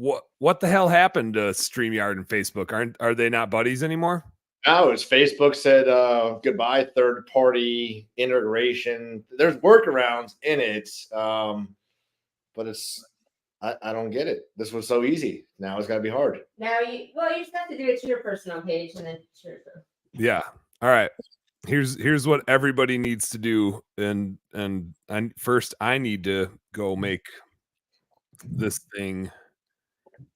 what the hell happened to StreamYard and Facebook? Are they not buddies anymore? No, it's Facebook said goodbye, third-party integration. There's workarounds in it, but it's I don't get it. This was so easy. Now it's got to be hard. Now you just have to do it to your personal page and then sure. Yeah. All right. Here's what everybody needs to do, and first I need to go make this thing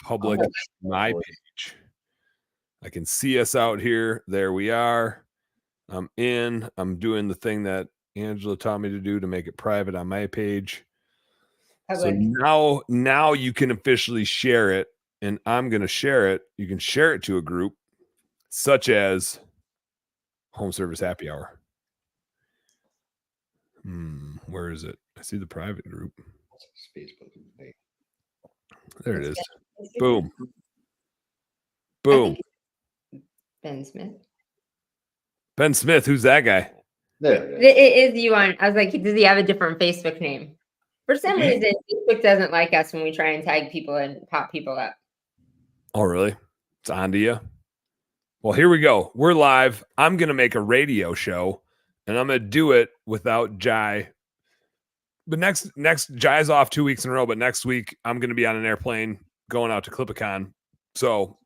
public. My page. I can see us out here. There we are. I'm in. I'm doing the thing that Angela taught me to do to make it private on my page. So now you can officially share it, and I'm going to share it. You can share it to a group such as Home Service Happy Hour. Where is it? I see the private group. There it is. Boom. Boom. Ben Smith. Ben Smith, who's that guy? It is you on. I was like, does he have a different Facebook name? For some reason, Facebook doesn't like us when we try and tag people and pop people up. Oh, really? It's on to you. Well, here we go. We're live. I'm going to make a radio show, and I'm going to do it without Jai. But next Jai's off 2 weeks in a row, but next week I'm going to be on an airplane going out to Clipicon. So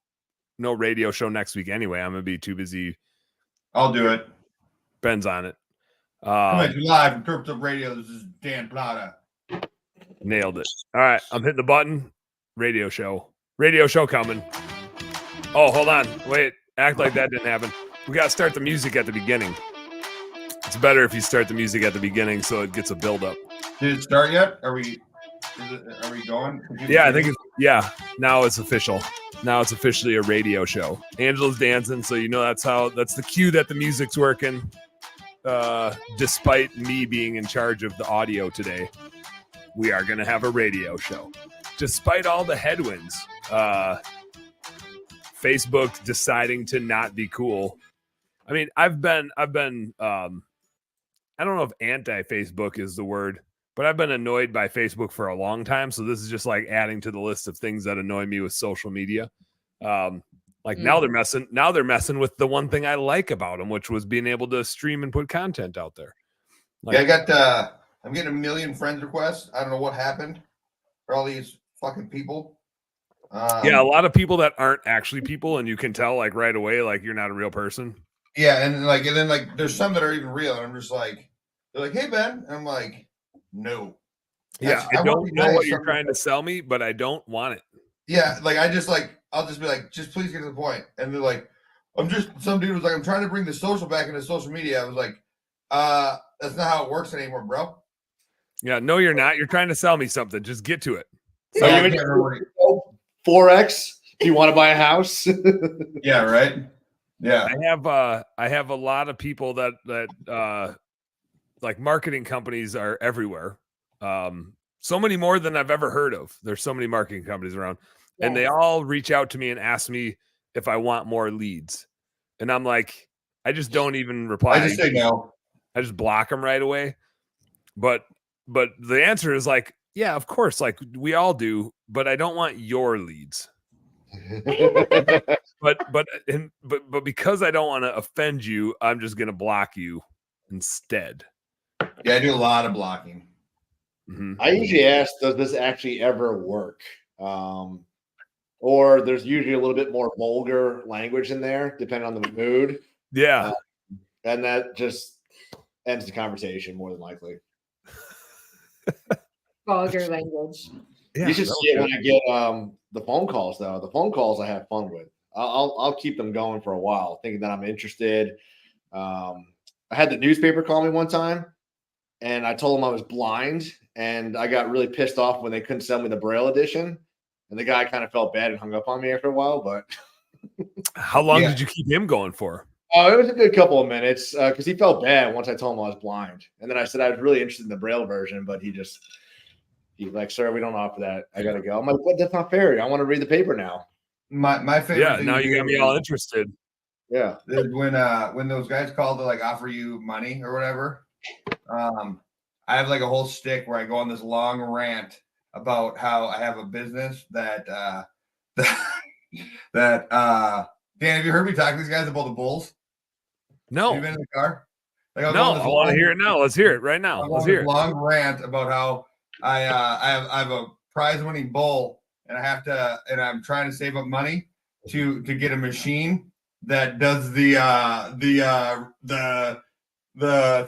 no radio show next week anyway. I'm going to be too busy. I'll do it. Ben's on it. Coming to you live from Crypto Radio. This is Dan Plata. Nailed it. All right. I'm hitting the button. Radio show. Radio show coming. Oh, hold on. Wait. Act like that didn't happen. We got to start the music at the beginning. It's better if you start the music at the beginning so it gets a build up. Did it start yet? Are we going? Yeah, I think now it's official. Now it's officially a radio show. Angela's dancing, so you know that's the cue that the music's working. Despite me being in charge of the audio today, we are going to have a radio show. Despite all the headwinds, Facebook deciding to not be cool. I mean, I've been I don't know if anti-Facebook is the word, but I've been annoyed by Facebook for a long time. So this is just like adding to the list of things that annoy me with social media. Now they're messing with the one thing I like about them, which was being able to stream and put content out there. I'm getting 1 million friends requests. I don't know what happened for all these fucking people. A lot of people that aren't actually people, and you can tell like right away, like you're not a real person. Yeah, and then there's some that are even real, and I'm just like, they're like, "Hey Ben," and I'm like, "No." Yeah, I don't know what you're trying to sell me, but I don't want it. Yeah, I'll just be like, just please get to the point. And they're like, some dude was like, I'm trying to bring the social back into social media. I was like, that's not how it works anymore, bro. Yeah, no, you're not. You're trying to sell me something. Just get to it. So you in 4X? Do you want to buy a house? Yeah, right. Yeah. I have a lot of people that like marketing companies are everywhere. So many more than I've ever heard of. There's so many marketing companies around. Yes. And they all reach out to me and ask me if I want more leads. And I'm like, I just don't even reply. I just say no. I just block them right away. But the answer is like, yeah, of course, like we all do, but I don't want your leads. but because I don't want to offend you, I'm just gonna block you instead. Yeah, I do a lot of blocking. Mm-hmm. I usually ask, does this actually ever work? Or there's usually a little bit more vulgar language in there, depending on the mood. Yeah. And that just ends the conversation more than likely. Vulgar language. Yeah, you should see it when I get the phone calls, though. The phone calls I have fun with. I'll keep them going for a while, thinking that I'm interested. I had the newspaper call me one time, and I told them I was blind, and I got really pissed off when they couldn't sell me the Braille edition. And the guy kind of felt bad and hung up on me after a while. But how long did you keep him going for? Oh, it was a good couple of minutes because he felt bad once I told him I was blind. And then I said I was really interested in the Braille version, but he's like, "Sir, we don't offer that. I gotta go." I'm like, "What? That's not fair. I want to read the paper now." My favorite. Yeah, now you got me all interested. Yeah, when those guys call to like offer you money or whatever, I have like a whole stick where I go on this long rant about how I have a business that Dan, have you heard me talk to these guys about the bulls? Have you No, been in the car? Like I was no, on this I want to long- hear it now. Let's hear it right now. I'm Let's on hear this it. long rant about how I have a prize winning bull and I'm trying to save up money to get a machine that does the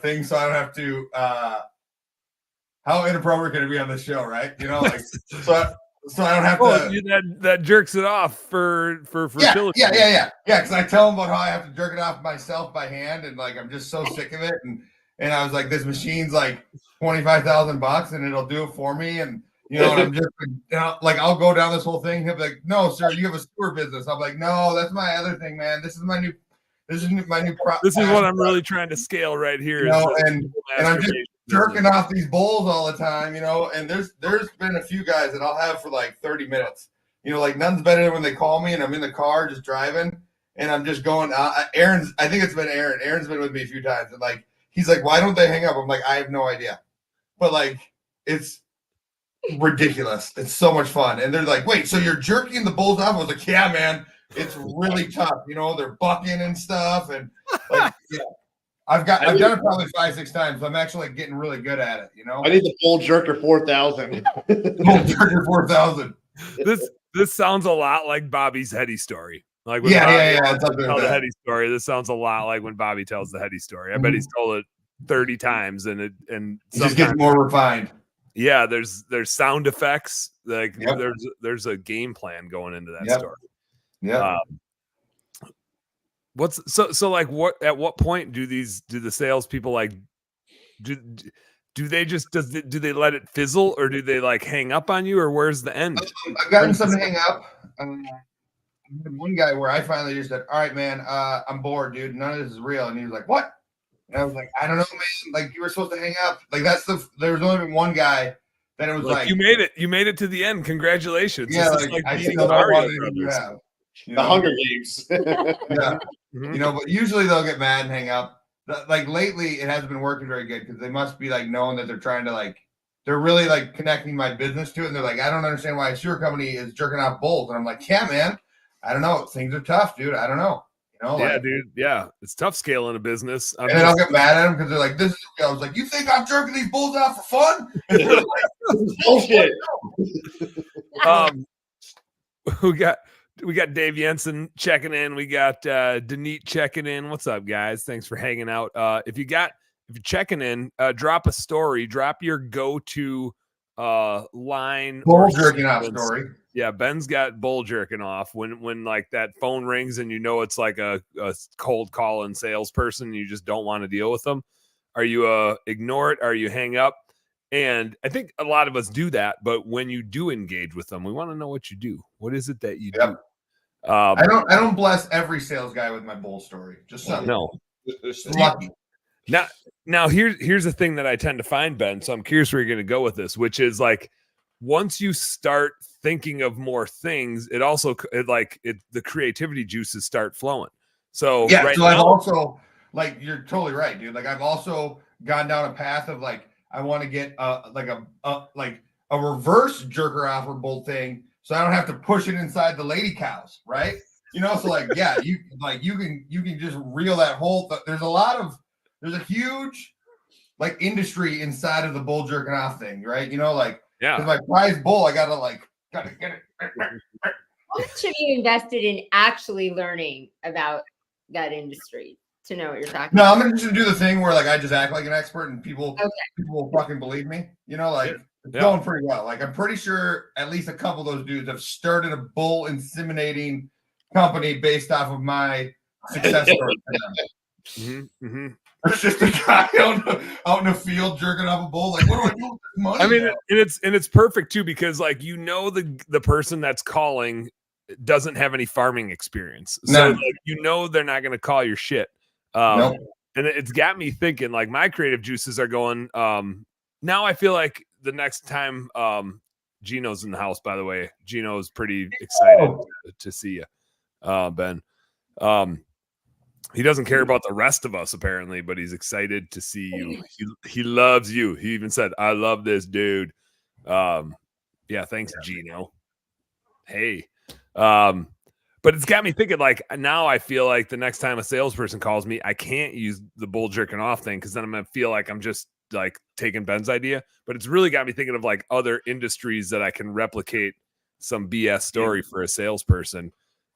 thing so I don't have to how inappropriate can it be on this show, right? You know, like so I don't have to that jerks it off for fertility. yeah. Because I tell them about how I have to jerk it off myself by hand, and like I'm just so sick of it. And I was like, this machine's like $25,000, and it'll do it for me. And and I'm just like, I'll go down this whole thing. He'll be like, no, sir, you have a sewer business. I'm like, no, that's my other thing, man. This is my new. This is what I'm really trying to scale right here. And I'm just jerking off these bowls all the time, and there's been a few guys that I'll have for like 30 minutes. Like none's better when they call me and I'm in the car just driving and I'm just going, Aaron's, I think it's been Aaron. Aaron's been with me a few times and like, he's like, why don't they hang up? I'm like, I have no idea. But like, it's ridiculous. It's so much fun. And they're like, wait, so you're jerking the bulls off? I was like, yeah, man, it's really tough. They're bucking and stuff. And like, yeah. I've done it probably 5-6 times. So I'm actually like, getting really good at it. I need the bull jerker 4000. Bull jerker 4000. This sounds a lot like Bobby's Heady story. Like when yeah. Tell the Heady story. This sounds a lot like when Bobby tells the Heady story. I bet he's told it 30 times, and just gets more refined. Yeah, there's sound effects. Like there's a game plan going into that story. Yeah. What's so like what at what point do the salespeople like do they just do they let it fizzle or do they like hang up on you or where's the end? I've gotten some to hang up. One guy where I finally just said, all right, man, I'm bored, dude. None of this is real. And he was like, what? And I was like, I don't know, man. Like you were supposed to hang up. Like there was only been one guy that it was like you made it to the end. Congratulations. Yeah, like I think you have. The Hunger Games. Yeah. But usually they'll get mad and hang up. Like lately, it hasn't been working very good because they must be like knowing that they're trying to like, they're really like connecting my business to it. And they're like, I don't understand why a sewer company is jerking off bulls. And I'm like, yeah, man, I don't know. Things are tough, dude. I don't know. Yeah, dude. Yeah, it's tough scaling a business. And then I'll get mad at them because they're like, "This is." I was like, "You think I'm jerking these bulls out for fun?" And they're like, bullshit. We got Dave Jensen checking in. We got Denise checking in. What's up, guys? Thanks for hanging out. If you're checking in, drop a story. Drop your go-to line. Bull jerking off story. Yeah, Ben's got bull jerking off when like that phone rings and it's like a cold call and salesperson and you just don't want to deal with them. Are you ignore it? Are you hang up? And I think a lot of us do that, but when you do engage with them, we want to know what you do. What is it that you do? I don't bless every sales guy with my bull story. Just some. No. Lucky. Now here's the thing that I tend to find, Ben. So I'm curious where you're going to go with this, which is like once you start thinking of more things, the creativity juices start flowing. So yeah, right so now, I've also like you're totally right, dude. Like I've also gone down a path of like I want to get a reverse jerker offer bull thing, so I don't have to push it inside the lady cows, right? So like yeah, you can just reel that whole. There's a huge like industry inside of the bull jerking off thing, right? yeah. Because my prize bull, I gotta get it. How much have you invested in actually learning about that industry to know what you're talking No, about? I'm gonna just do the thing where like I just act like an expert and people will fucking believe me. It's going pretty well. Like I'm pretty sure at least a couple of those dudes have started a bull inseminating company based off of my success story. There's just a guy out in the field jerking off a bull. Like, what do I do with this money? I mean, and it's perfect too because like the person that's calling doesn't have any farming experience, so like, they're not going to call your shit. Nope. And it's got me thinking. Like my creative juices are going. Now I feel like the next time Gino's in the house. By the way, Gino's pretty excited to see you, Ben. He doesn't care about the rest of us apparently, but he's excited to see you. He loves you. He even said, "I love this dude." Yeah, thanks, Gino. Hey. But it's got me thinking, like, now I feel like the next time a salesperson calls me, I can't use the bull jerking off thing because then I'm gonna feel like I'm just like taking Ben's idea. But it's really got me thinking of like other industries that I can replicate some BS story for a salesperson.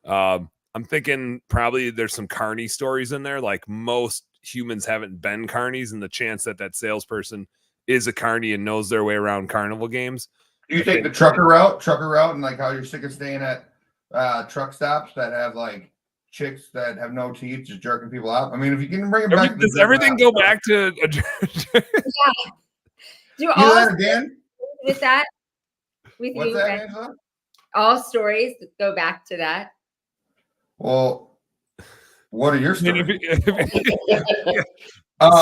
I'm thinking probably there's some carny stories in there. Like most humans haven't been carnies, and the chance that that salesperson is a carny and knows their way around carnival games. Do you take the trucker route, and like how you're sick of staying at truck stops that have like chicks that have no teeth just jerking people out? I mean, if you can bring it back, does everything go back to Yeah. Do all again with that? With What's you, that, Ben? Angela? All stories go back to that. Well, what are your stories? I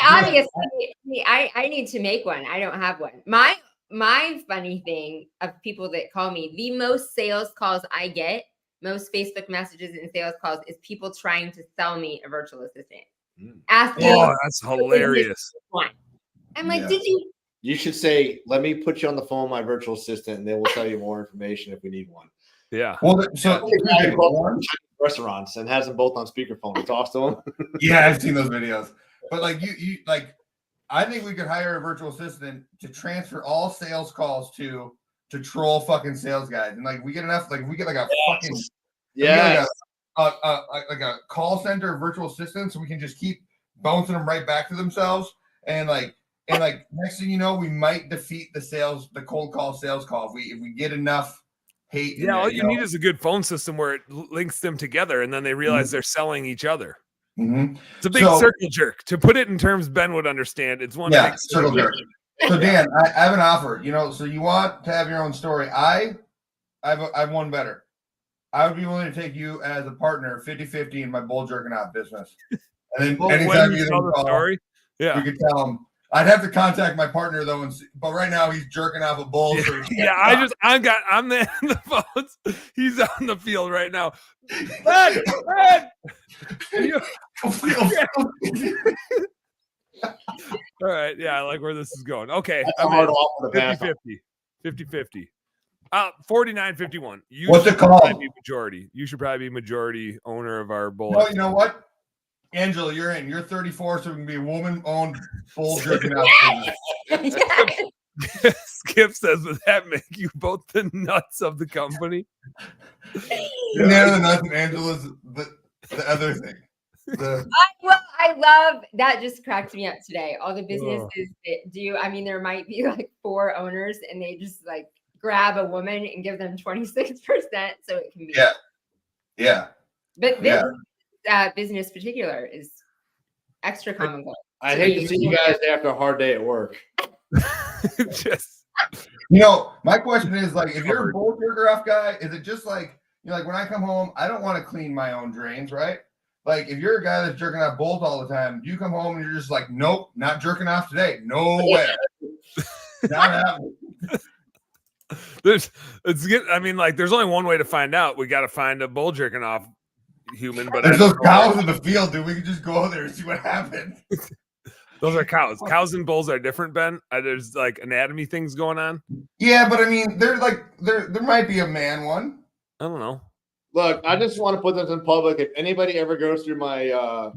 obviously I need to make one. I don't have one. My funny thing of people that call me, the most sales calls I get, most Facebook messages and sales calls is people trying to sell me a virtual assistant. Asking, that's hilarious. I'm like, did you? You should say, let me put you on the phone with my virtual assistant, and then we'll tell you more information if we need one. Yeah. Well, so restaurants and has them both on speakerphone. Talks to them. Yeah, I've seen those videos. But like you like, I think we could hire a virtual assistant to transfer all sales calls to troll fucking sales guys, and like we get enough, like we get like a fucking like a call center virtual assistant, so we can just keep bouncing them right back to themselves, and next thing you know, we might defeat the cold call sales call if we get enough hate. Yeah, all you need is a good phone system where it links them together, and then they realize they're selling each other. Mm-hmm. It's a big circle jerk. To put it in terms Ben would understand, it's one big circle jerk. So Dan, I have an offer. So you want to have your own story? I've one better. I would be willing to take you as a partner 50-50 in my bull jerking off business. And then anytime you tell the story, you can tell them. I'd have to contact my partner though, but right now he's jerking off a bull. So I'm the phones. He's on the field right now. Ben! All right, yeah, I like where this is going. Okay, I'm 50-50. 50-50. 49-51. What's it called? Majority. You should probably be majority owner of our bull. No, you know what? Angela, you're in. You're 34, so it can be a woman-owned bull jerking out. Skip says, would that make you both the nuts of the company? They're the nuts, and Angela's the other thing. I love that. Just cracked me up today. All the businesses that do. I mean, there might be like 4 owners, and they just like grab a woman and give them 26%, so it can be. Yeah. But this business particular is extra common goal. I hate to see you guys after a hard day at work. My question is like, if you're a bull jerker off guy, is it just like, like when I come home, I don't want to clean my own drains, right? Like if you're a guy that's jerking off bulls all the time, you come home and you're just like, nope, not jerking off today. No way. Not happening. There's only one way to find out. We got to find a bull jerking off human, but there's those cows in the field, dude. We can just go there and see what happens. Those are cows. Cows and bulls are different, Ben. There's like anatomy things going on. Yeah, but I mean, there might be a man one. I don't know. Look, I just want to put this in public. If anybody ever goes through my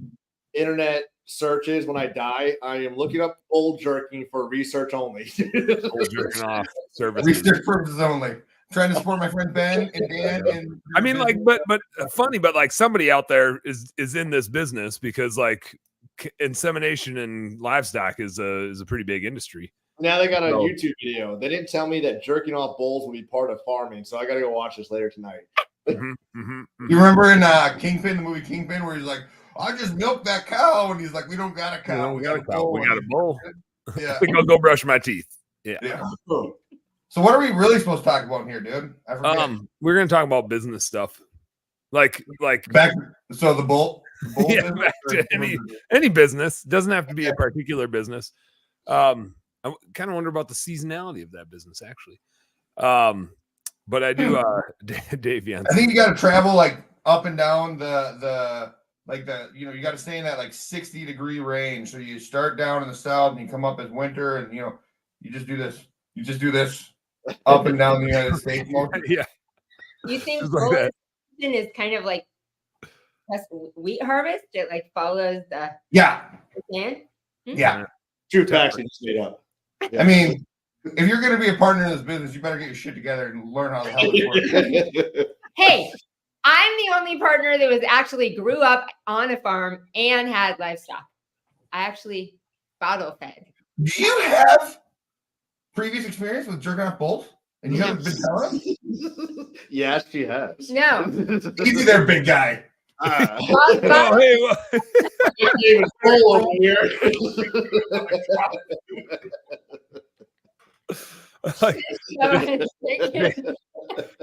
internet searches when I die, I am looking up bull jerking for research only. Bull jerking off services. Research purposes only. Trying to support my friend Ben and Dan. And I mean, like, but funny, but like somebody out there is in this business because like insemination and livestock is a pretty big industry. Now they got a YouTube video. They didn't tell me that jerking off bulls would be part of farming, so I got to go watch this later tonight. You remember in Kingpin, the movie Kingpin, where he's like, I just milked that cow, and he's like, we don't got a cow. We got a cow. We got a bull. Yeah. I think I'll go brush my teeth. Yeah. So what are we really supposed to talk about in here, dude? I forget. We're gonna talk about business stuff. Like back. So the bull yeah, back to any business. Doesn't have to be a particular business. I kind of wonder about the seasonality of that business, actually. But I do, Dave. I think you got to travel like up and down the you got to stay in that like 60-degree range. So you start down in the south and you come up as winter, and you just do this. You just do this. up and down the United States. Yeah. You think Just like bullet that. season is kind of like wheat harvest? It like follows the Yeah. land? Yeah. Two facts you just made up. I mean, if you're going to be a partner in this business, you better get your shit together and learn how the hell it works. Hey, I'm the only partner that was actually grew up on a farm and had livestock. I actually bottle fed. Do you have previous experience with jerking off bulls? And you haven't been telling them? Yes, she has. No. Easy there, big guy. Oh, hey, well, David Cole over here. like,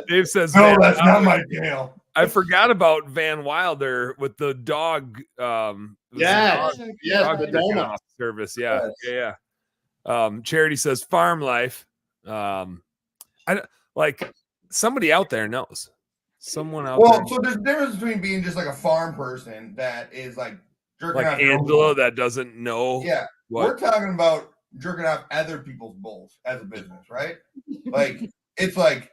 Dave says, No, Van that's not Wilder. my deal. I forgot about Van Wilder with the dog. Yes, yes, dog the jerking donut. off service. Yeah, Yes. yeah. Charity says farm life. I don't- like somebody out there knows. Someone out Well, there, so there's a difference between being just like a farm person that is like jerking like off their own Angela, bulls. that doesn't know. Yeah, what. we're talking about jerking off other people's bulls as a business, right? Like it's like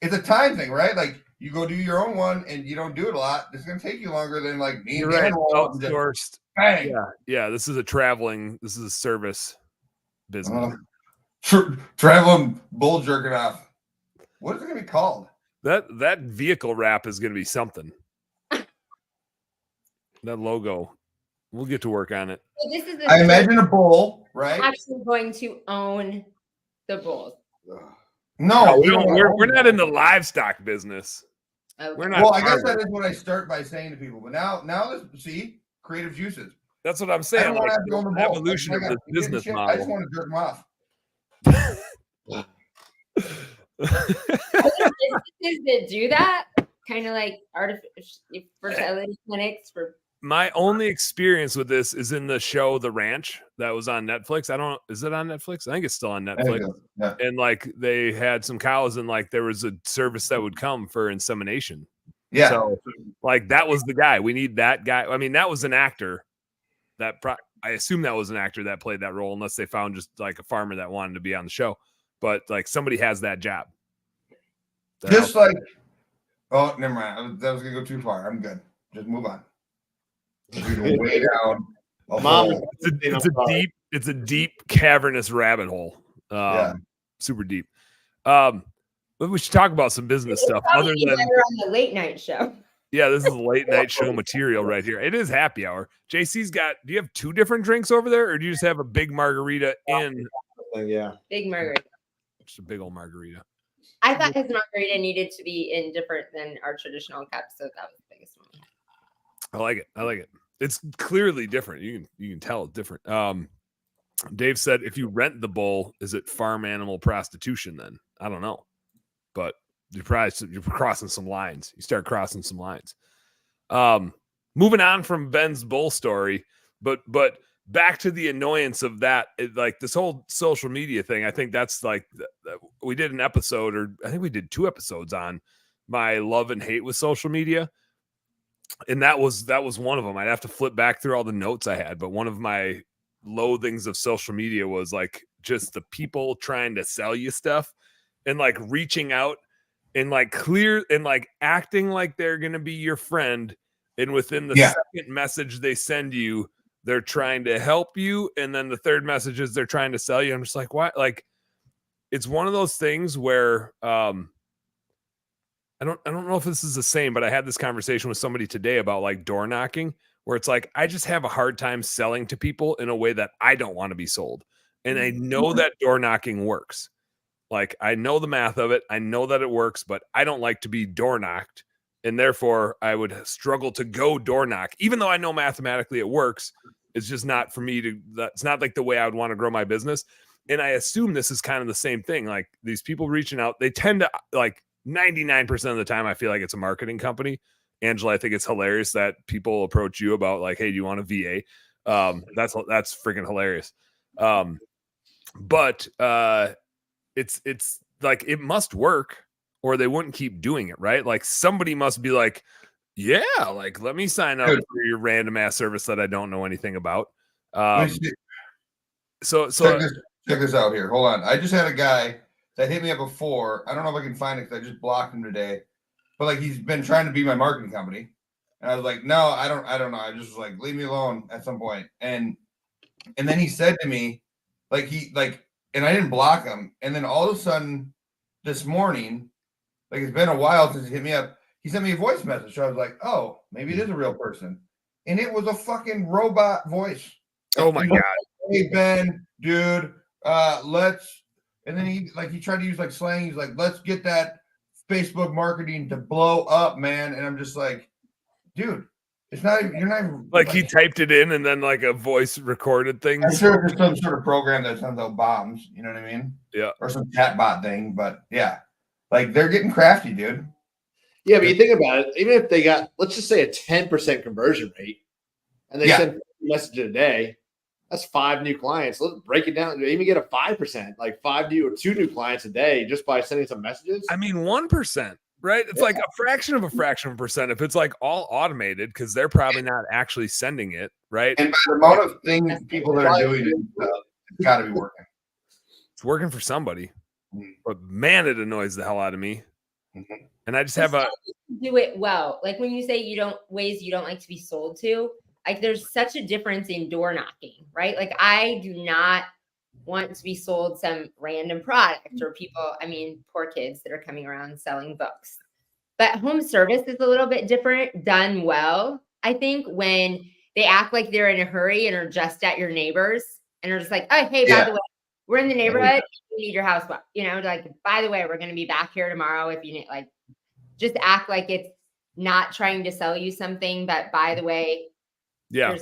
it's a time thing, right? Like you go do your own one and you don't do it a lot. It's gonna take you longer than like me You're and right. Dan roll up and just Outsourced. bang. Yeah, yeah. This is a service business. Traveling bull jerking off. What is it gonna be called? That vehicle wrap is going to be something. That logo, we'll get to work on it. So this is I imagine a bull, right? actually going to own the bulls. No, We're not in the livestock business. Okay. We're not. Well, I guess farmers. that is what I start by saying to people. But now, see, creative juices. That's what I'm I saying. don't want Like to have to own the the bull. evolution of Like, the I got- business shit, I model. just want to jerk them off. Businesses that do that, kind of like artificial fertility clinics for. My only experience with this is in the show The Ranch that was on Netflix. Is it on Netflix? I think it's still on Netflix. Yeah. And like they had some cows and like there was a service that would come for insemination. Yeah. So like that was the guy. We need that guy. I mean, that was an actor. I assume that was an actor that played that role, unless they found just like a farmer that wanted to be on the show. But like somebody has that job. Just like, oh, never mind. That was gonna go too far. I'm good. Just move on. We go way down. a Mom, hole. It's a deep cavernous rabbit hole. Yeah. Super deep. But we should talk about some business stuff other Probably than better on the late night show. yeah, this is late night show material right here. It is happy hour. JC's got, do you have two different drinks over there, or do you just have a big margarita in? Yeah. Big margarita. Just a big old margarita. I thought his margarita needed to be in different than our traditional cups, so that was the biggest one. I like it. I like it. It's clearly different. You can tell it's different. Dave said, if you rent the bull, is it farm animal prostitution then? I don't know. But you're crossing some lines. You start crossing some lines. Moving on from Ben's bull story, but back to the annoyance of that, like this whole social media thing. I think that's like we did an episode, or I think we did 2 episodes on my love and hate with social media. And that was one of them. I'd have to flip back through all the notes I had, but one of my loathings of social media was like just the people trying to sell you stuff and like reaching out and like clear and like acting like they're going to be your friend. And within the second message they send you, they're trying to help you. And then the third message is they're trying to sell you. I'm just like, what? Like, it's one of those things where, I don't know if this is the same, but I had this conversation with somebody today about like door knocking, where it's like, I just have a hard time selling to people in a way that I don't want to be sold. And I know that door knocking works. Like, I know the math of it. I know that it works, but I don't like to be door knocked. And therefore I would struggle to go door knock, even though I know mathematically it works. It's just not for me that's not like the way I would want to grow my business. And I assume this is kind of the same thing. Like these people reaching out, they tend to like 99% of the time, I feel like it's a marketing company. Angela, I think it's hilarious that people approach you about like, hey, do you want a VA? That's freaking hilarious. But it's like, it must work or they wouldn't keep doing it, right? Like somebody must be like, yeah, like let me sign up for your random ass service that I don't know anything about. So check this out here. Hold on. I just had a guy that hit me up before. I don't know if I can find it because I just blocked him today. But like he's been trying to be my marketing company. And I was like, no, I don't know. I just was like, leave me alone at some point. And then he said to me, and I didn't block him. And then all of a sudden this morning, like it's been a while since he hit me up. He sent me a voice message. So I was like, oh, maybe it is a real person. And it was a fucking robot voice. Oh my God. Hey Ben, dude, let's, and then he tried to use like slang. He's like, let's get that Facebook marketing to blow up, man. And I'm just like, dude, it's not even, you're not even like he typed it in and then like a voice recorded thing. I'm sure there's some sort of program that sends out bombs, you know what I mean? Yeah. Or some chatbot thing, but yeah, like they're getting crafty, dude. Yeah, but you think about it, even if they got, let's just say a 10% conversion rate and they send messages a day, that's 5 new clients. Let's break it down. Even get a 5%, like 2 new clients a day just by sending some messages. I mean, 1%, right? It's like a fraction of a percent. If it's like all automated, because they're probably not actually sending it, right? And by the amount of things people that are doing it, it's got to be working. It's working for somebody, but man, it annoys the hell out of me. And I just have do it well. Like when you say ways you don't like to be sold to, like there's such a difference in door knocking, right? Like I do not want to be sold some random product or people, I mean, poor kids that are coming around selling books. But home service is a little bit different, done well. I think when they act like they're in a hurry and are just at your neighbors and are just like, oh, hey, by the way, we're in the neighborhood. You need your house. You know, like, by the way, we're going to be back here tomorrow. If you need, like, just act like it's not trying to sell you something, but by the way, yeah,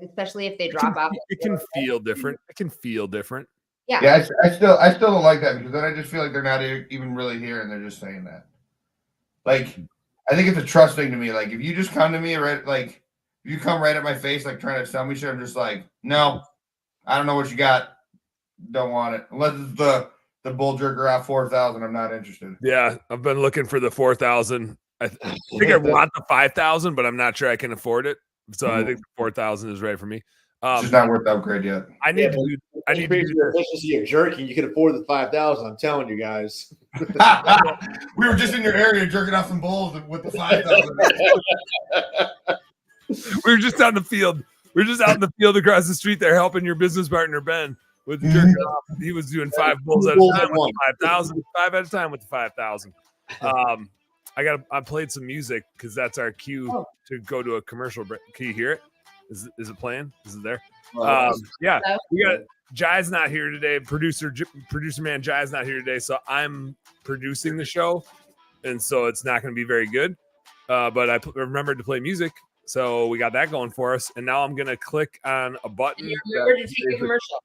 especially if they drop off. It can feel different. It can feel different. Yeah. Yeah, I still don't like that because then I just feel like they're not even really here and they're just saying that. Like, I think it's a trust thing to me. Like, if you just come to me, right, like, if you come right at my face, like, trying to sell me shit, I'm just like, no, I don't know what you got. Don't want it. Unless it's the bull jerker out 4,000, I'm not interested. Yeah, I've been looking for the 4,000. I think I want the 5,000, but I'm not sure I can afford it. So I think the 4,000 is right for me. It's just not worth the upgrade yet. I need to increase your efficiency of jerking. You can afford the 5,000. I'm telling you guys. We were just in your area jerking off some bulls with the 5,000. We were just out in the field. We were just out in the field across the street there helping your business partner Ben with the jerking off. He was doing 5 bulls at a time with the 5,000. 5 at a time with the 5,000. I played some music because that's our cue to go to a commercial break. Can you hear it? Is it playing? Is it there? Yeah, we got Jai's not here today. Producer man Jai's not here today, so I'm producing the show, and so it's not going to be very good. But I remembered to play music, so we got that going for us. And now I'm going to click on a button. Remember to take a commercial.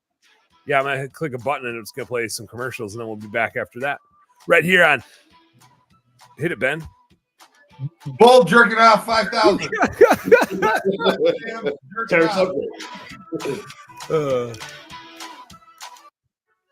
Yeah, I'm going to click a button, and it's going to play some commercials, and then we'll be back after that. Right here on. Hit it, Ben. Bull jerking off 5,000.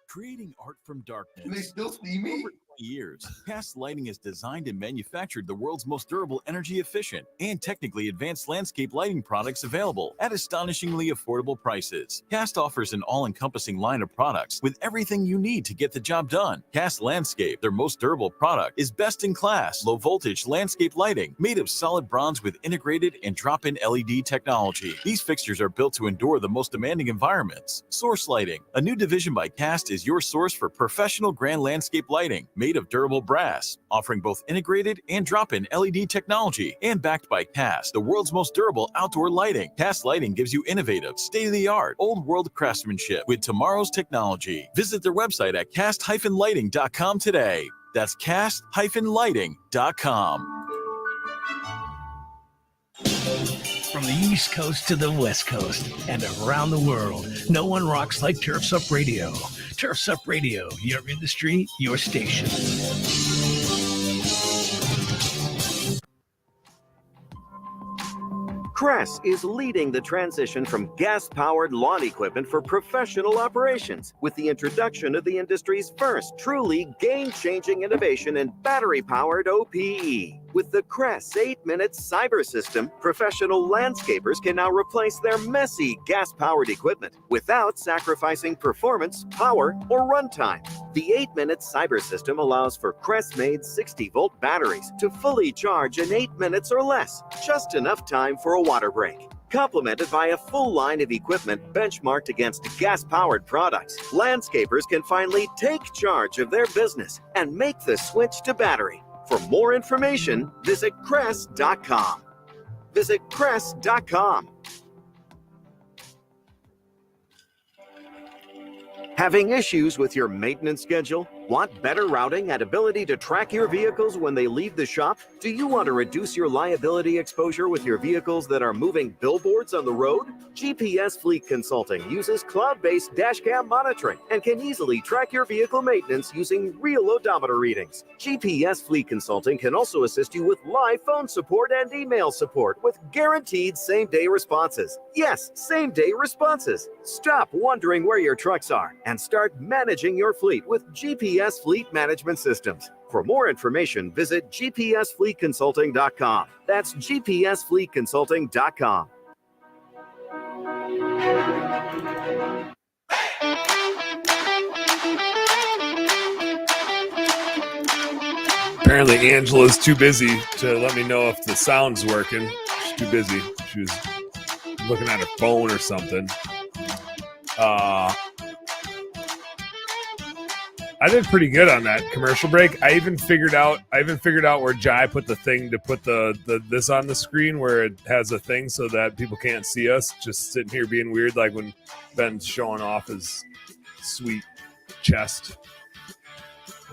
Creating art from darkness. Can they still see me? Over 20 years, Cast Lighting has designed and manufactured the world's most durable, energy efficient, and technically advanced landscape lighting products available at astonishingly affordable prices. Cast offers an all-encompassing line of products with everything you need to get the job done. Cast Landscape, their most durable product, is best in class, low voltage landscape lighting made of solid bronze with integrated and drop-in LED technology. These fixtures are built to endure the most demanding environments. Source Lighting, a new division by Cast, is your source for professional grand landscape lighting made of durable brass, offering both integrated and drop-in LED technology, and backed by Cast, the world's most durable outdoor lighting. Cast Lighting gives you innovative, state-of-the-art, old-world craftsmanship with tomorrow's technology. Visit their website at cast-lighting.com today. That's cast-lighting.com. From the East Coast to the West Coast and around the world, no one rocks like Turf's Up Radio. Turf's Up Radio, your industry, your station. Crest is leading the transition from gas-powered lawn equipment for professional operations with the introduction of the industry's first truly game-changing innovation in battery-powered OPE. With the Crest 8-minute cyber system, professional landscapers can now replace their messy gas-powered equipment without sacrificing performance, power, or runtime. The 8-minute cyber system allows for Crest-made 60-volt batteries to fully charge in 8 minutes or less, just enough time for a water break. Complemented by a full line of equipment benchmarked against gas-powered products, landscapers can finally take charge of their business and make the switch to battery. For more information, visit Crest.com. Visit Crest.com. Having issues with your maintenance schedule? Want better routing and ability to track your vehicles when they leave the shop? Do you want to reduce your liability exposure with your vehicles that are moving billboards on the road? GPS Fleet Consulting uses cloud-based dashcam monitoring and can easily track your vehicle maintenance using real odometer readings. GPS Fleet Consulting can also assist you with live phone support and email support with guaranteed same-day responses. Yes, same-day responses. Stop wondering where your trucks are and start managing your fleet with GPS Fleet Management Systems. For more information, visit gpsfleetconsulting.com. That's gpsfleetconsulting.com. Apparently Angela's too busy to let me know if the sound's working. She's too busy. She was looking at her phone or something. I did pretty good on that commercial break. I even figured out where Jai put the thing to put the this on the screen where it has a thing so that people can't see us just sitting here being weird, like when Ben's showing off his sweet chest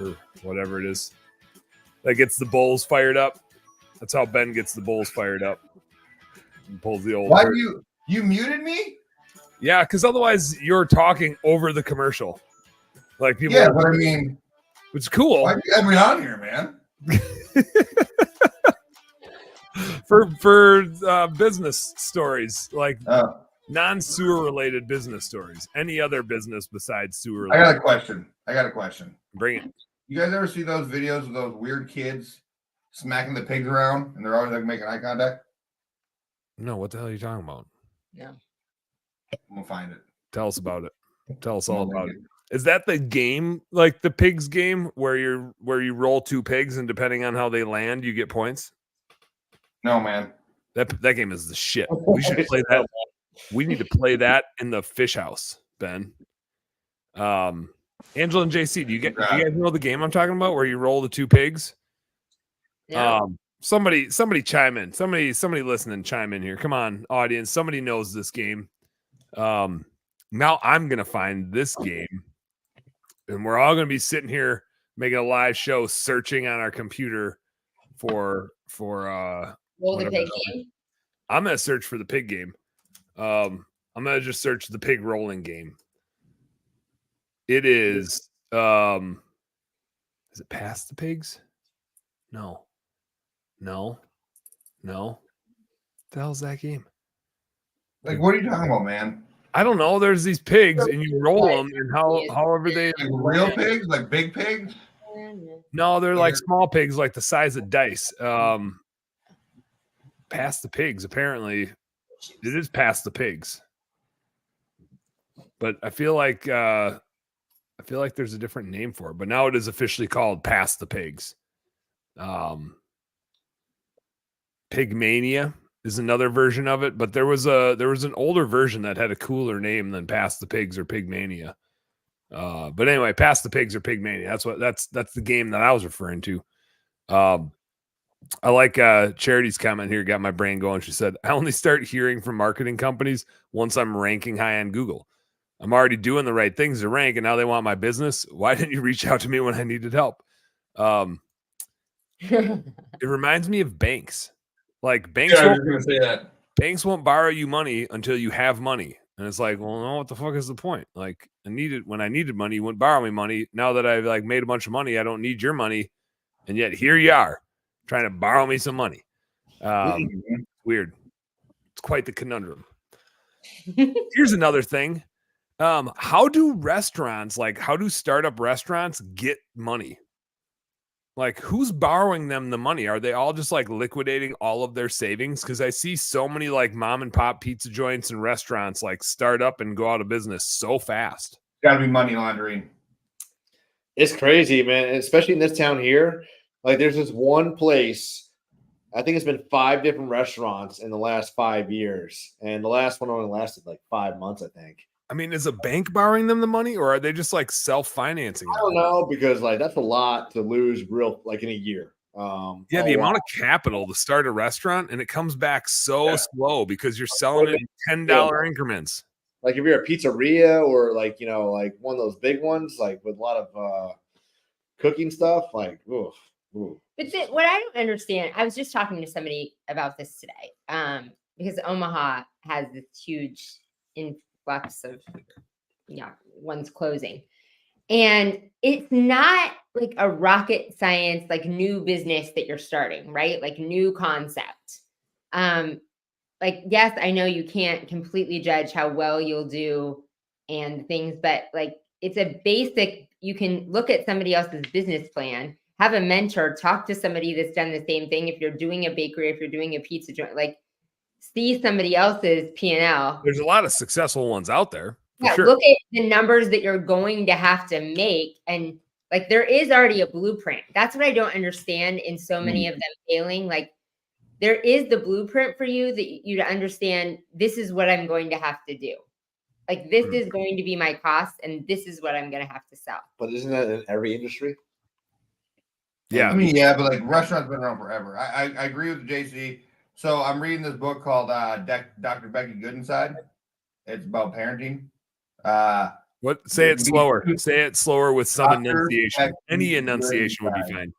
or whatever it is. That gets the bulls fired up. That's how Ben gets the bulls fired up. And pulls the old. Why you muted me? Yeah, because otherwise you're talking over the commercial. Like people, yeah, but I mean, it's cool. Why you got me on here, man? for business stories, like non-sewer related business stories. Any other business besides sewer related. I got a question. Bring it. You guys ever see those videos of those weird kids smacking the pigs around and they're always like making eye contact? No, what the hell are you talking about? Yeah. I'm gonna find it. Tell us about it. Tell us all about it. Is that the game, like the pigs game, where you roll two pigs and depending on how they land, you get points? No, man. That game is the shit. We should play that. We need to play that in the fish house, Ben. Angela and JC, do you guys know the game I'm talking about, where you roll the two pigs? Yeah. Somebody chime in. Somebody listening, chime in here. Come on, audience. Somebody knows this game. Now I'm gonna find this game. And we're all going to be sitting here making a live show, searching on our computer for the pig game. I'm going to search for the pig game. I'm going to just search the pig rolling game. It is it Past the Pigs? No. What the hell's that game? Like, what are you talking about, man? I don't know. There's these pigs, and you roll them, and however they like real pigs, like big pigs. No, they're like small pigs, like the size of dice. Past the Pigs. Apparently, it is Past the Pigs, but I feel like there's a different name for it. But now it is officially called Past the Pigs. Pigmania is another version of it, but there was an older version that had a cooler name than Past the Pigs or Pigmania. But anyway, Past the Pigs or Pigmania. That's the game that I was referring to. I like Charity's comment here, got my brain going. She said, I only start hearing from marketing companies once I'm ranking high on Google. I'm already doing the right things to rank, and now they want my business. Why didn't you reach out to me when I needed help? It reminds me of banks. Like banks, I was going to say that. Banks won't borrow you money until you have money. And it's like, well, no, what the fuck is the point? Like when I needed money, you wouldn't borrow me money. Now that I've like made a bunch of money, I don't need your money. And yet here you are trying to borrow me some money. Weird. It's quite the conundrum. Here's another thing. How do startup restaurants get money? like who's borrowing them the money? Are they all just like liquidating all of their savings? Because I see so many like mom and pop pizza joints and restaurants like start up and go out of business so fast. Got to be money laundering. It's crazy, man. Especially in this town here. Like there's this one place, I think it's been 5 different restaurants in the last 5 years. And the last one only lasted like 5 months, I think. I mean, is a bank borrowing them the money or are they just like self-financing? I don't know, because like that's a lot to lose real like in a year. Yeah, the amount of capital to start a restaurant, and it comes back so slow because you're selling it in $10 increments. Like if you're a pizzeria or like, you know, like one of those big ones, like with a lot of cooking stuff, like oof. But what I don't understand, I was just talking to somebody about this today, because Omaha has this huge influx of ones closing. And it's not like a rocket science, like new business that you're starting, right? Like new concept. Like, yes, I know you can't completely judge how well you'll do and things, but like it's a basic, you can look at somebody else's business plan, have a mentor, talk to somebody that's done the same thing. If you're doing a bakery, if you're doing a pizza joint, like see somebody else's P&L. There's a lot of successful ones out there. Yeah, sure. Look at the numbers that you're going to have to make. And like there is already a blueprint. That's what I don't understand in so many of them failing. Like there is the blueprint for you that you to understand this is what I'm going to have to do. Like this is going to be my cost and this is what I'm going to have to sell. But isn't that in every industry? Yeah. I mean, yeah, but like restaurants been around forever. I agree with JC. So I'm reading this book called Dr. Becky Goodenside. It's about parenting. What? Say it slower. Say it slower with some enunciation. Any enunciation would be fine.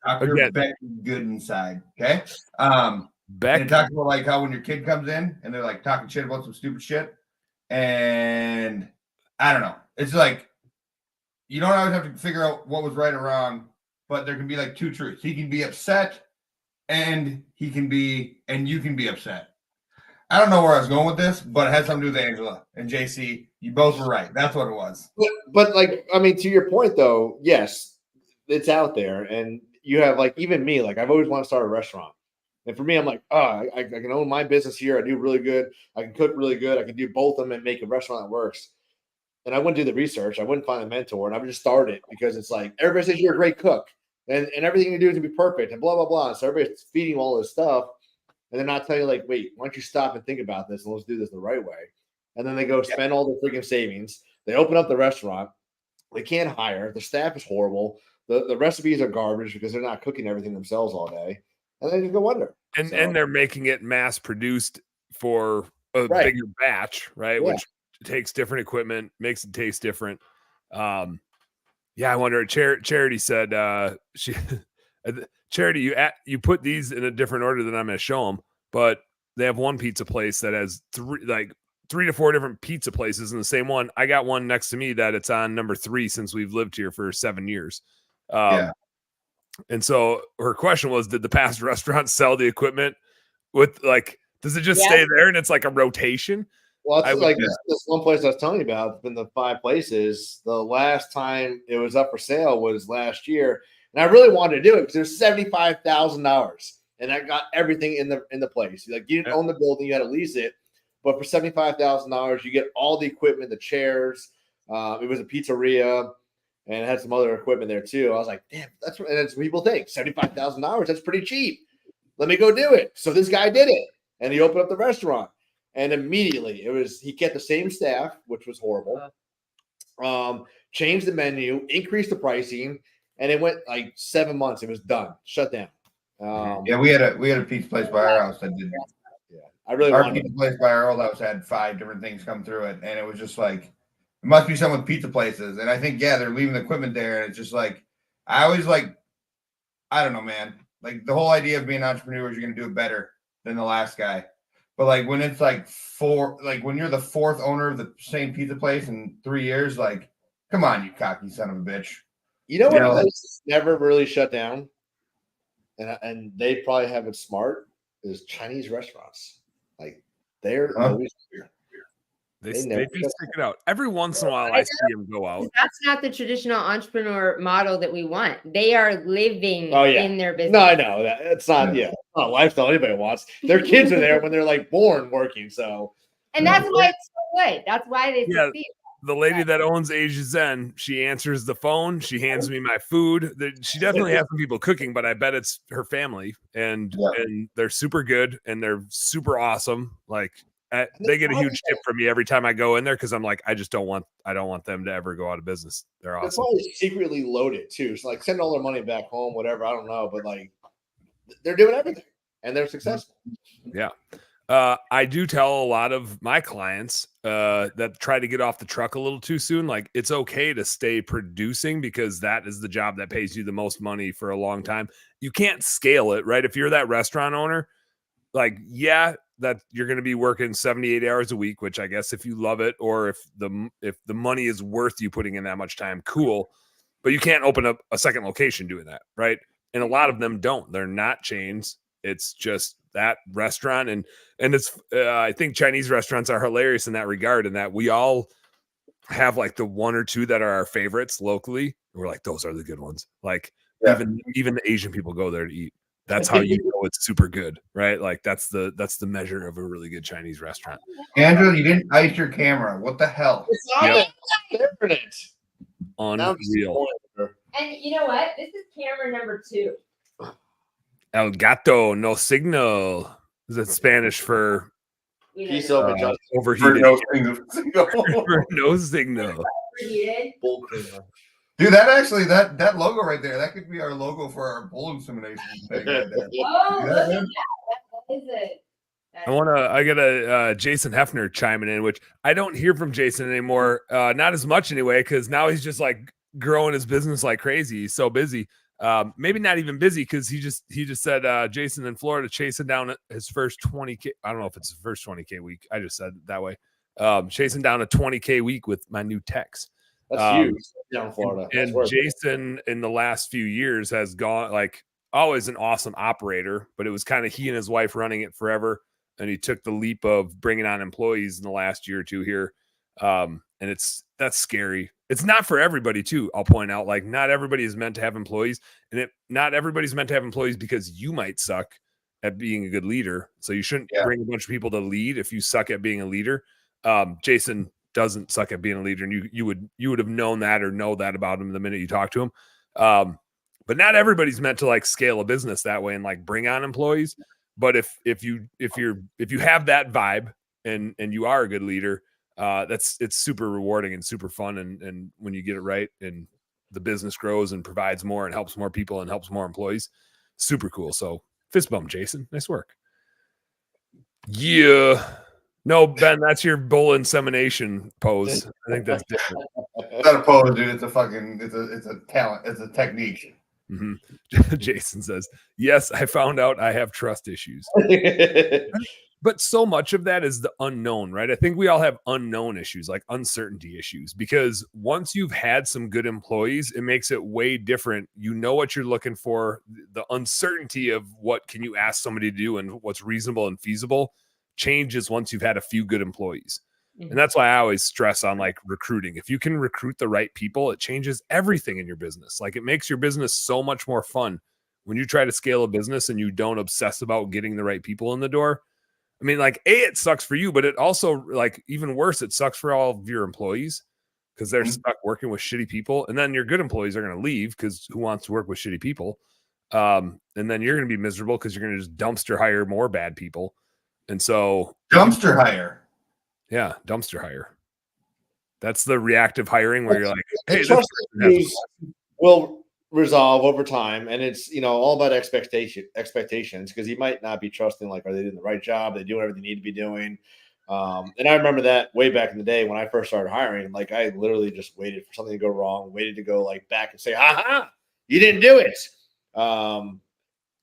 Dr. Becky Goodenside. Okay. Beck. And it talks about like how when your kid comes in and they're like talking shit about some stupid shit, and I don't know. It's like you don't always have to figure out what was right or wrong, but there can be like two truths. He can be upset, and you can be upset. I don't know where I was going with this, but it had something to do with Angela and JC. You both were right. That's what it was. But like, I mean, to your point though, yes, it's out there, and you have like even me, like I've always wanted to start a restaurant. And for me, I'm like, I can own my business here. I do really good. I can cook really good. I can do both of them and make a restaurant that works. And I wouldn't do the research. I wouldn't find a mentor. And I would just start it because it's like everybody says you're a great cook and everything you do is to be perfect and blah, blah, blah. So everybody's feeding you all this stuff. And they're not telling you like, wait, why don't you stop and think about this and let's do this the right way. And then they go spend all their freaking savings. They open up the restaurant. They can't hire. The staff is horrible. The recipes are garbage because they're not cooking everything themselves all day. And then you go under. And they're making it mass produced for a bigger batch, right? Yeah. Which takes different equipment, makes it taste different. Yeah, I wonder. Charity said Charity, you put these in a different order than I'm going to show them, but they have one pizza place that has 3 to 4 different pizza places in the same one. I got one next to me that it's on number 3 since we've lived here for 7 years. And so her question was, did the past restaurant sell the equipment with like, does it just stay there and it's like a rotation? Well, it's like this one place I was telling you about, in the 5 places, the last time it was up for sale was last year. And I really wanted to do it because there's $75,000 and I got everything in the place. Like you didn't own the building, you had to lease it. But for $75,000, you get all the equipment, the chairs. It was a pizzeria. And it had some other equipment there too. I was like, damn, that's what people think. $75,000, that's pretty cheap. Let me go do it. So this guy did it. And he opened up the restaurant. And immediately he kept the same staff, which was horrible. Changed the menu, increased the pricing, and it went like 7 months. It was done, shut down. Yeah, we had a pizza place by our house that did. Yeah, I really our wanted pizza place by our old house had 5 different things come through it, and it was just like, it must be someone with pizza places. And I think, they're leaving the equipment there. And it's just like, I always like, I don't know, man. Like the whole idea of being an entrepreneur is you're going to do it better than the last guy. But like when it's like when you're the 4th owner of the same pizza place in 3 years, like, come on, you cocky son of a bitch. You know what place never really shut down? And they probably have it smart is Chinese restaurants. Like they're always here. They never do shut stick it out. Every once in a while, I I see them go out. That's not the traditional entrepreneur model that we want. They are living Oh, yeah. in their business. No, I know that it's not. Yeah, it's not a lifestyle anybody wants. Their kids are there when they're like born working. So, And that's why it's so good. That's why they Yeah. succeed. The lady that owns Asia Zen, she answers the phone. She hands me my food. She definitely has some people cooking, but I bet it's her family, and they're super good and they're super awesome. Like they get a huge tip from me every time I go in there because I'm like, I don't want them to ever go out of business. They're awesome. They're probably secretly loaded too. So like send all their money back home, whatever. I don't know, but like they're doing everything and they're successful. Yeah. I do tell a lot of my clients that try to get off the truck a little too soon, like it's okay to stay producing because that is the job that pays you the most money for a long time. You can't scale it, right? If you're that restaurant owner, like, yeah, that you're going to be working 78 hours a week, which I guess if you love it or if the money is worth you putting in that much time, cool. But you can't open up a second location doing that, right? And a lot of them don't. They're not chains. It's just that restaurant. And it's I think Chinese restaurants are hilarious in that regard, in that we all have like the one or two that are our favorites locally. We're like, those are the good ones. Like even the Asian people go there to eat. That's how you know it's super good, right? Like that's the measure of a really good Chinese restaurant. Andrew, you didn't ice your camera. What the hell? It's not it. Unreal. And you know what? This is camera number 2. El gato no signal. Is it Spanish for overheated? For no signal. Overheated. Dude, that logo right there, that could be our logo for our bull insemination thing right there. Oh, look at that. That is it. I got a Jason Hefner chiming in, which I don't hear from Jason anymore. Not as much anyway, because now he's just like growing his business like crazy. He's so busy. Maybe not even busy because he just said Jason in Florida chasing down his first 20K. I don't know if it's the first 20K week. I just said it that way. Chasing down a 20K week with my new techs. That's huge down in Florida. And Jason in the last few years has gone, like, always an awesome operator, but it was kind of he and his wife running it forever. And he took the leap of bringing on employees in the last year or two here. And that's scary. It's not for everybody too. I'll point out, like, not everybody is meant to have employees, and not everybody's meant to have employees because you might suck at being a good leader. So you shouldn't bring a bunch of people to lead if you suck at being a leader. Jason doesn't suck at being a leader, and you would have known that or know that about him the minute you talk to him. But not everybody's meant to like scale a business that way and like bring on employees. But if you have that vibe and you are a good leader, it's super rewarding and super fun. And when you get it right and the business grows and provides more and helps more people and helps more employees, super cool. So fist bump, Jason. Nice work. Yeah. No, Ben, that's your bull insemination pose. I think that's different. It's not a pose, dude. It's a talent. It's a technique. Mm-hmm. Jason says, yes, I found out I have trust issues. But so much of that is the unknown, right? I think we all have unknown issues, like uncertainty issues, because once you've had some good employees, it makes it way different. You know what you're looking for. The uncertainty of what can you ask somebody to do and what's reasonable and feasible changes once you've had a few good employees. And that's why I always stress on like recruiting. If you can recruit the right people, it changes everything in your business. Like it makes your business so much more fun when you try to scale a business and you don't obsess about getting the right people in the door. I mean, like, it sucks for you, but it also, like, even worse, it sucks for all of your employees because they're stuck working with shitty people. And then your good employees are going to leave because who wants to work with shitty people? And then you're going to be miserable because you're going to just dumpster hire more bad people. And so dumpster hire. Yeah, dumpster hire. That's the reactive hiring where you're like, hey, this will resolve over time, and it's all about expectations because you might not be trusting, like, are they doing the right job? Are they doing everything they need to be doing? And I remember that way back in the day when I first started hiring, like I literally just waited for something to go wrong, waited to go like back and say, ha, you didn't do it.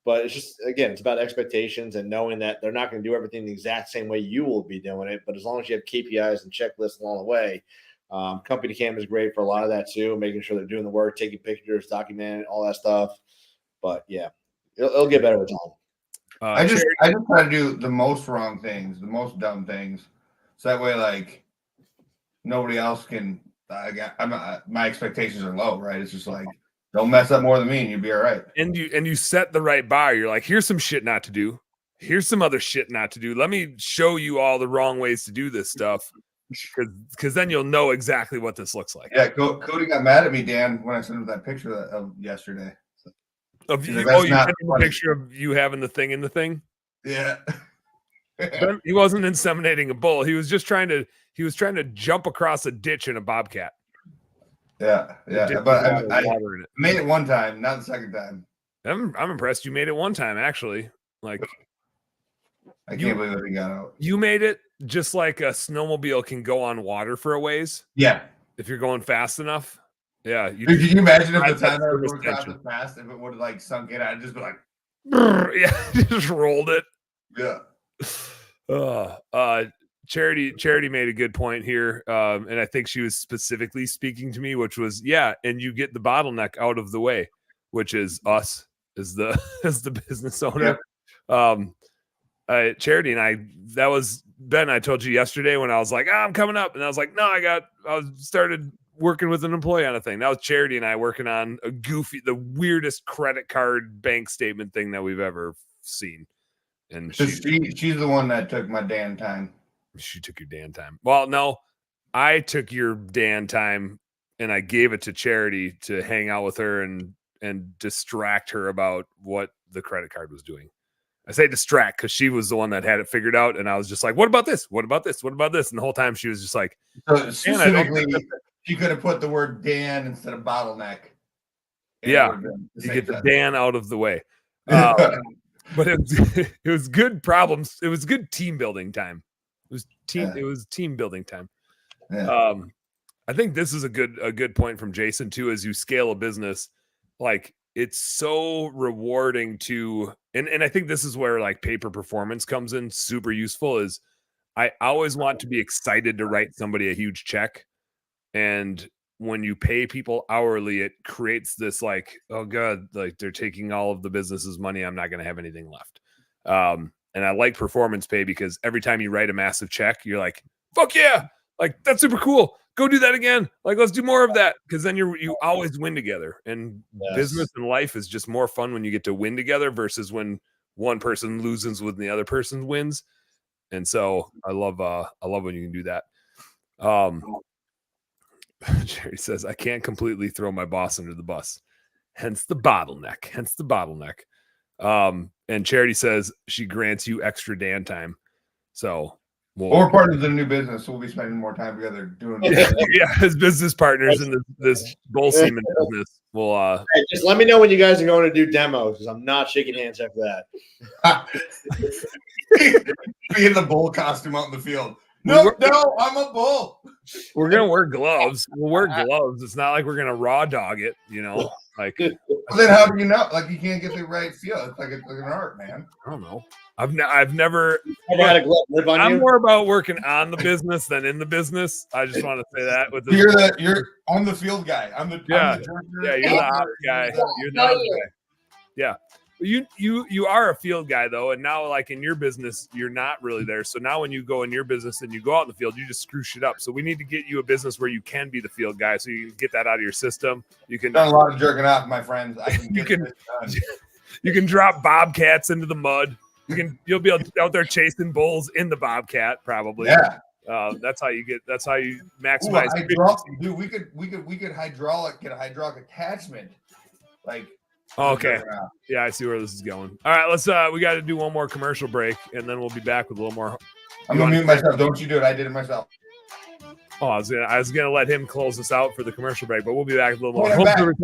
But it's just, again, it's about expectations and knowing that they're not going to do everything the exact same way you will be doing it. But as long as you have KPIs and checklists along the way, company cam is great for a lot of that too, making sure they're doing the work, taking pictures, documenting all that stuff. But yeah, it'll get better with time. I just try to do the most wrong things, the most dumb things. So that way, like, nobody else can. My expectations are low, right? It's just like, don't mess up more than me, and you'll be all right. And you set the right bar. You're like, here's some shit not to do. Here's some other shit not to do. Let me show you all the wrong ways to do this stuff, because then you'll know exactly what this looks like. Yeah, Cody got mad at me, Dan, when I sent him that picture of yesterday. Of you, like, you "That's sent him a picture of you having the thing in the thing. Yeah. He wasn't inseminating a bull. He was just trying to jump across a ditch in a bobcat. Yeah. But I made it one time, not the second time. I'm impressed you made it one time, actually. Like, I can't believe that he got out. You made it just like a snowmobile can go on water for a ways. Yeah. If you're going fast enough. Yeah. Dude, can you imagine if the time I was going across it fast, if it would have like sunk in, I'd just be like, yeah, just rolled it. Yeah. Charity made a good point here. And I think she was specifically speaking to me, which was, and you get the bottleneck out of the way, which is us as the as the business owner. Yep. Charity and I, that was Ben. I told you yesterday when I was like, I'm coming up, and I was like, no, I started working with an employee on a thing. That was Charity and I working on the weirdest credit card bank statement thing that we've ever seen. And she's the one that took my Dan time. She took your Dan time. Well, no, I took your Dan time and I gave it to Charity to hang out with her and distract her about what the credit card was doing. I say distract because she was the one that had it figured out, and I was just like, "What about this? What about this? What about this?" And the whole time she was just like, so specifically, she could have put the word Dan instead of bottleneck. Yeah, you get the Dan out of the way. But it was good problems. It was good team building time. It was team building time. Yeah. I think this is a good point from Jason too. As you scale a business, like it's so rewarding to, and I think this is where like paper performance comes in super useful. Is I always want to be excited to write somebody a huge check, and when you pay people hourly, it creates this like, oh god, like they're taking all of the business's money. I'm not going to have anything left. And I like performance pay because every time you write a massive check, you're like, fuck yeah, like that's super cool. Go do that again. Like, let's do more of that. Because then you always win together. And business and life is just more fun when you get to win together versus when one person loses when the other person wins. And so I love when you can do that. Jerry says, I can't completely throw my boss under the bus. Hence the bottleneck. And Charity says she grants you extra Dan time. So we're partners in a new business, so we'll be spending more time together doing as business partners in this bull semen business. We'll hey, just let me know when you guys are going to do demos because I'm not shaking hands after that. Be in the bull costume out in the field. No, I'm a bull. We're gonna wear gloves. We'll wear gloves. It's not like we're gonna raw dog it, you know. Like, well, then how do you know? Like, you can't get the right feel. It's like an art, man. I don't know. I've never had a glove live on I'm you. more about working on the business than in the business. I just want to say that with this. I'm the field guy. I'm the you're the ops guy. You're the ops guy. Yeah. You are a field guy though, and now like in your business, you're not really there. So now when you go in your business and you go out in the field, you just screw shit up. So we need to get you a business where you can be the field guy, so you can get that out of your system. You can done a lot of jerking off, my friends. You can drop bobcats into the mud. You'll be out there chasing bulls in the bobcat probably. Yeah. That's how you maximize. Dude, we could get a hydraulic attachment, like. Okay. Yeah, I see where this is going. All right, let's we got to do one more commercial break and then we'll be back with a little more. I'm gonna mute myself. Don't you do it. I did it myself. Oh, I was gonna let him close us out for the commercial break, but we'll be back with a little more.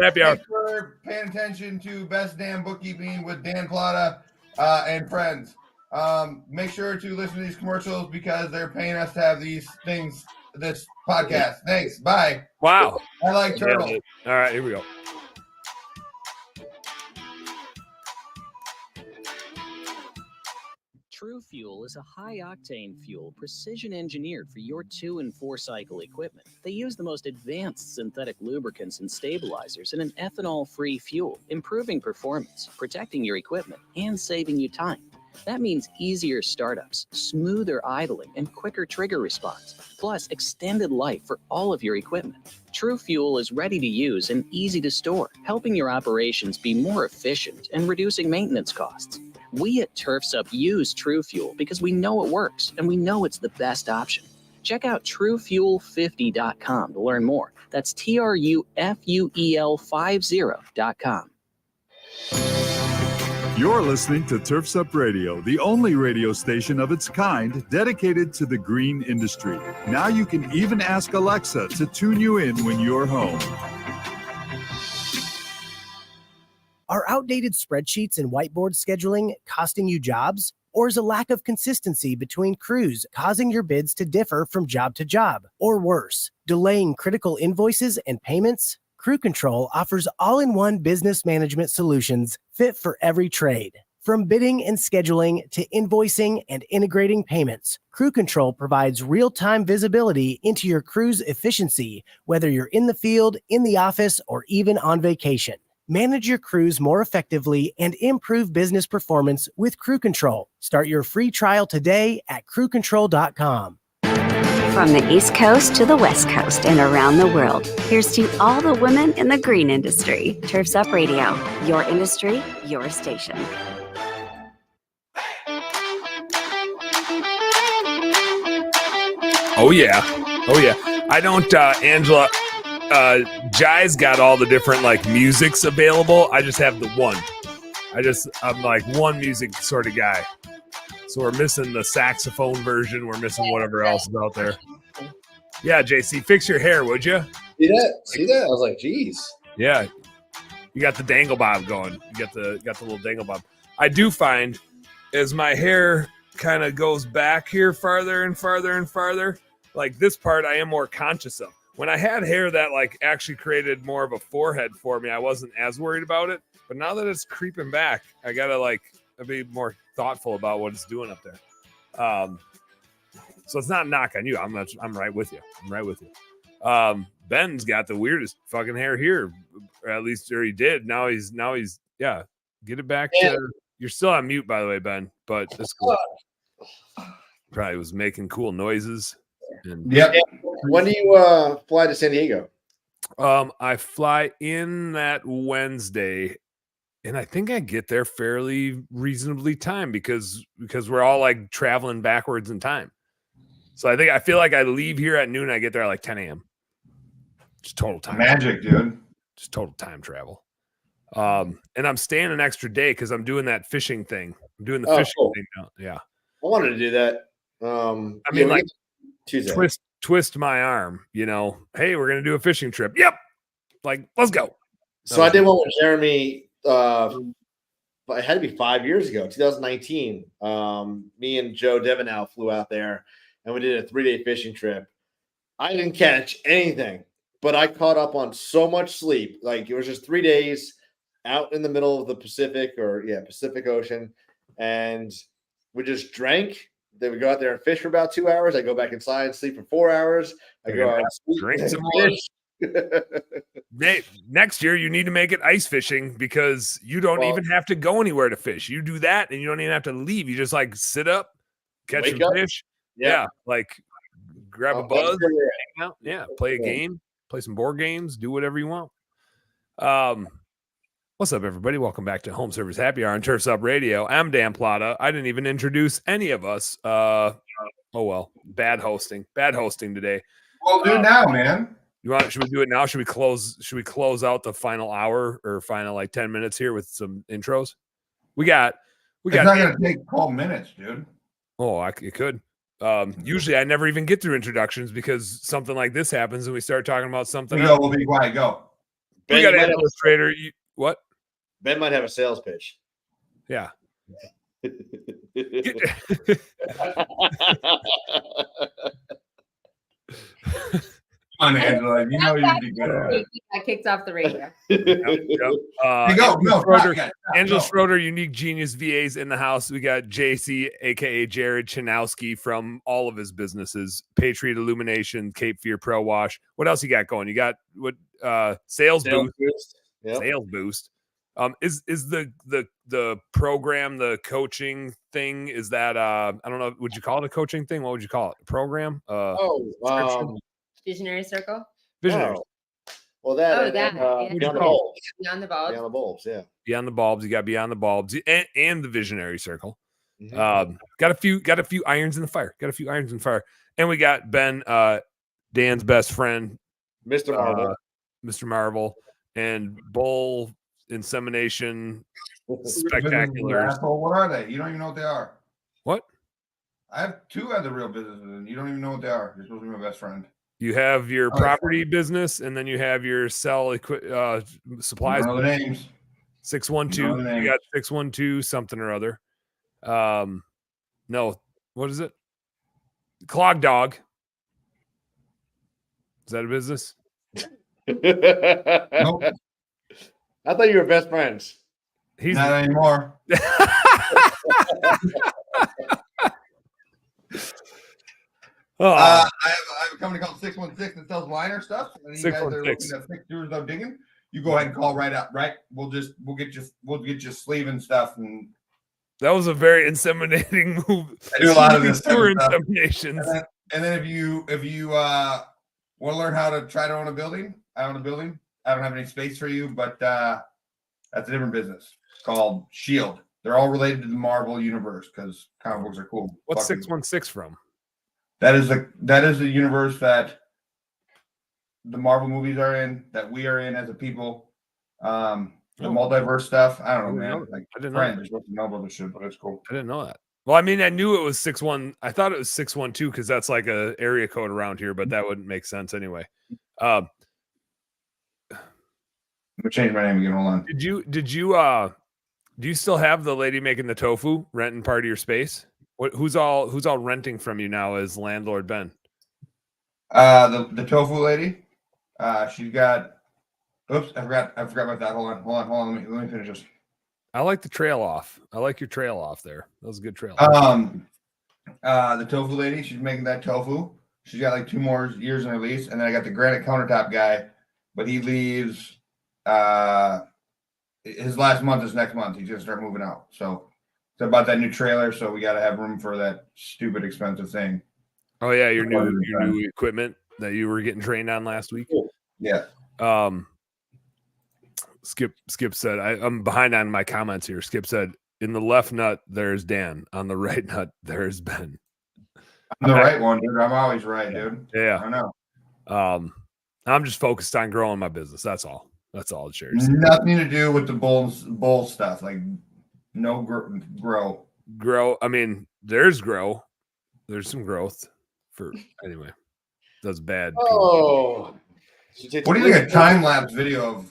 Happy hour. Thanks for paying attention to Best Damn Bookkeeping with Dan Plata and friends. Make sure to listen to these commercials because they're paying us to have this podcast. Thanks. Bye. Wow. I like turtle. All right, here we go. True Fuel is a high-octane fuel precision engineered for your 2- and 4-cycle equipment. They use the most advanced synthetic lubricants and stabilizers in an ethanol-free fuel, improving performance, protecting your equipment, and saving you time. That means easier startups, smoother idling, and quicker trigger response, plus extended life for all of your equipment. True Fuel is ready to use and easy to store, helping your operations be more efficient and reducing maintenance costs. We at Turfs Up use True Fuel because we know it works and we know it's the best option. Check out truefuel50.com to learn more. That's TRUFUEL50.com. You're listening to Turfs Up Radio, the only radio station of its kind dedicated to the green industry. Now you can even ask Alexa to tune you in when you're home. Are outdated spreadsheets and whiteboard scheduling costing you jobs? Or is a lack of consistency between crews causing your bids to differ from job to job? Or worse, delaying critical invoices and payments? Crew Control offers all-in-one business management solutions fit for every trade. From bidding and scheduling to invoicing and integrating payments, Crew Control provides real-time visibility into your crew's efficiency, whether you're in the field, in the office, or even on vacation. Manage your crews more effectively and improve business performance with Crew Control. Start your free trial today at crewcontrol.com. From the East Coast to the West Coast and around the world, here's to all the women in the green industry. Turfs Up Radio, your industry, your station. Oh yeah. I don't, Angela. Jai's got all the different like musics available. I just have the one. I'm like one music sort of guy. So we're missing the saxophone version. We're missing whatever else is out there. Yeah, JC, fix your hair, would you? See that? I was like, geez. Yeah. You got the dangle bob going. You got the little dangle bob. I do find as my hair kind of goes back here farther and farther and farther, like this part I am more conscious of. When I had hair that like actually created more of a forehead for me, I wasn't as worried about it. But now that it's creeping back, I gotta like be more thoughtful about what it's doing up there. So it's not a knock on you. I'm right with you. Ben's got the weirdest fucking hair here, or at least or he did. Now he's yeah. Get it back to. You're still on mute, by the way, Ben. But that's cool. Probably was making cool noises. And Yep. When do you fly to San Diego? I fly in that Wednesday, and I think I get there fairly reasonably timed because we're all like traveling backwards in time. So I feel like I leave here at noon. I get there at like 10 a.m. Just total time. Magic, dude. Just total time travel. And I'm staying an extra day because I'm doing that fishing thing. I'm doing the fishing thing now. Yeah. I wanted to do that. I mean, like Tuesday. Twist my arm, you know. Hey, we're gonna do a fishing trip. Yep. Like, let's go. So I did one with Jeremy. It had to be 5 years ago, 2019. Me and Joe Devenow flew out there and we did a 3-day fishing trip. I didn't catch anything, but I caught up on so much sleep. Like it was just 3 days out in the middle of the Pacific Ocean. And we just drank. Then we go out there and fish for about 2 hours. I go back inside, sleep for 4 hours. I go out and sleep, drink some more. Next year, you need to make it ice fishing because you don't even have to go anywhere to fish. You do that, and you don't even have to leave. You just like sit up, catch some fish. Yeah, like grab a buzz, hang out. Yeah, play a game, play some board games, do whatever you want. What's up, everybody? Welcome back to Home Service Happy Hour on Turfs Up Radio. I'm Dan Plata. I didn't even introduce any of us. Oh well, bad hosting today. Well, do now, man. Should we do it now? Should we close out the final hour or final like 10 minutes here with some intros? We got It's not gonna take 12 minutes, dude. Oh, it could. Usually I never even get through introductions because something like this happens and we start talking about something else. We'll be quiet. Go. We got an illustrator. What? Ben might have a sales pitch. Yeah. Come on, Angela. You know you'd be good at it. I kicked off the radio. Angela Schroeder, Unique Genius VAs in the house. We got JC, aka Jared Chanowski, from all of his businesses: Patriot Illumination, Cape Fear Pro Wash. What else you got going? You got what? Sales boost. Yep. Sales boost. Is the program, the coaching thing, is that I don't know, would you call it a coaching thing? What would you call it? A program? Subscription? Visionary Circle. Visionary. Oh. Well, that. Oh, and, that, yeah. Beyond the Bulbs. Beyond the Bulbs. Beyond the Bulbs. Yeah. Beyond the Bulbs. You got Beyond the Bulbs and the Visionary Circle. Mhm. Got a few irons in the fire. Got a few irons in the fire. And we got Ben, Dan's best friend, Mr. Marvel. Mr. Marvel, and Bull Insemination Spectaculars. Asshole, what are they? You don't even know what they are. What? I have 2 other real businesses, and you don't even know what they are. You're supposed to be my best friend. You have your property business, and then you have your supplies. Know the names. 612. Know the You names. got 612 something or other. No, what is it? Clog Dog. Is that a business? Nope. I thought you were best friends. He's Not anymore. I have a company called 616 that sells liner stuff. And you guys are looking to fix yours without digging. You go ahead and call right up, right? We'll get you sleeve and stuff. And that was a very inseminating move. I do a lot of this type Sewer of stuff. inseminations. And then if you want to learn how to try to own a building, I own a building. I don't have any space for you, but that's a different business called Shield. They're all related to the Marvel universe because comic books are cool. What's 616 from? That is the universe that the Marvel movies are in, that we are in as a people. The multiverse stuff. I don't know, man. Like I didn't friends, know. you're supposed to know about this shit, but it's cool. I didn't know that. Well, I mean, I knew it was 61. I thought it was 612 because that's like a area code around here, but that wouldn't make sense anyway. I'm gonna change my name again. Hold on. Do you still have the lady making the tofu renting part of your space? Who's all renting from you now as landlord Ben? The tofu lady. She's got. Oops, I forgot about that. Hold on. Let me finish this. I like the trail off. I like your trail off there. That was a good trail. The tofu lady. She's making that tofu. She's got like 2 more years in her lease, and then I got the granite countertop guy, but he leaves. His last month is next month. He's gonna start moving out. So it's about that new trailer. So we got to have room for that stupid expensive thing. Oh yeah, your new equipment that you were getting trained on last week. Yeah. Skip said, I'm behind on my comments here. Skip said, in the left nut, there's Dan. On the right nut, there's Ben. I'm the right one, dude. I'm always right, dude. Yeah. I know. I'm just focused on growing my business. That's all. That's all it shares. Nothing to do with the bull stuff. Like no grow. Grow. I mean, there's grow. There's some growth for anyway. That's bad. Oh. What do you think a time lapse video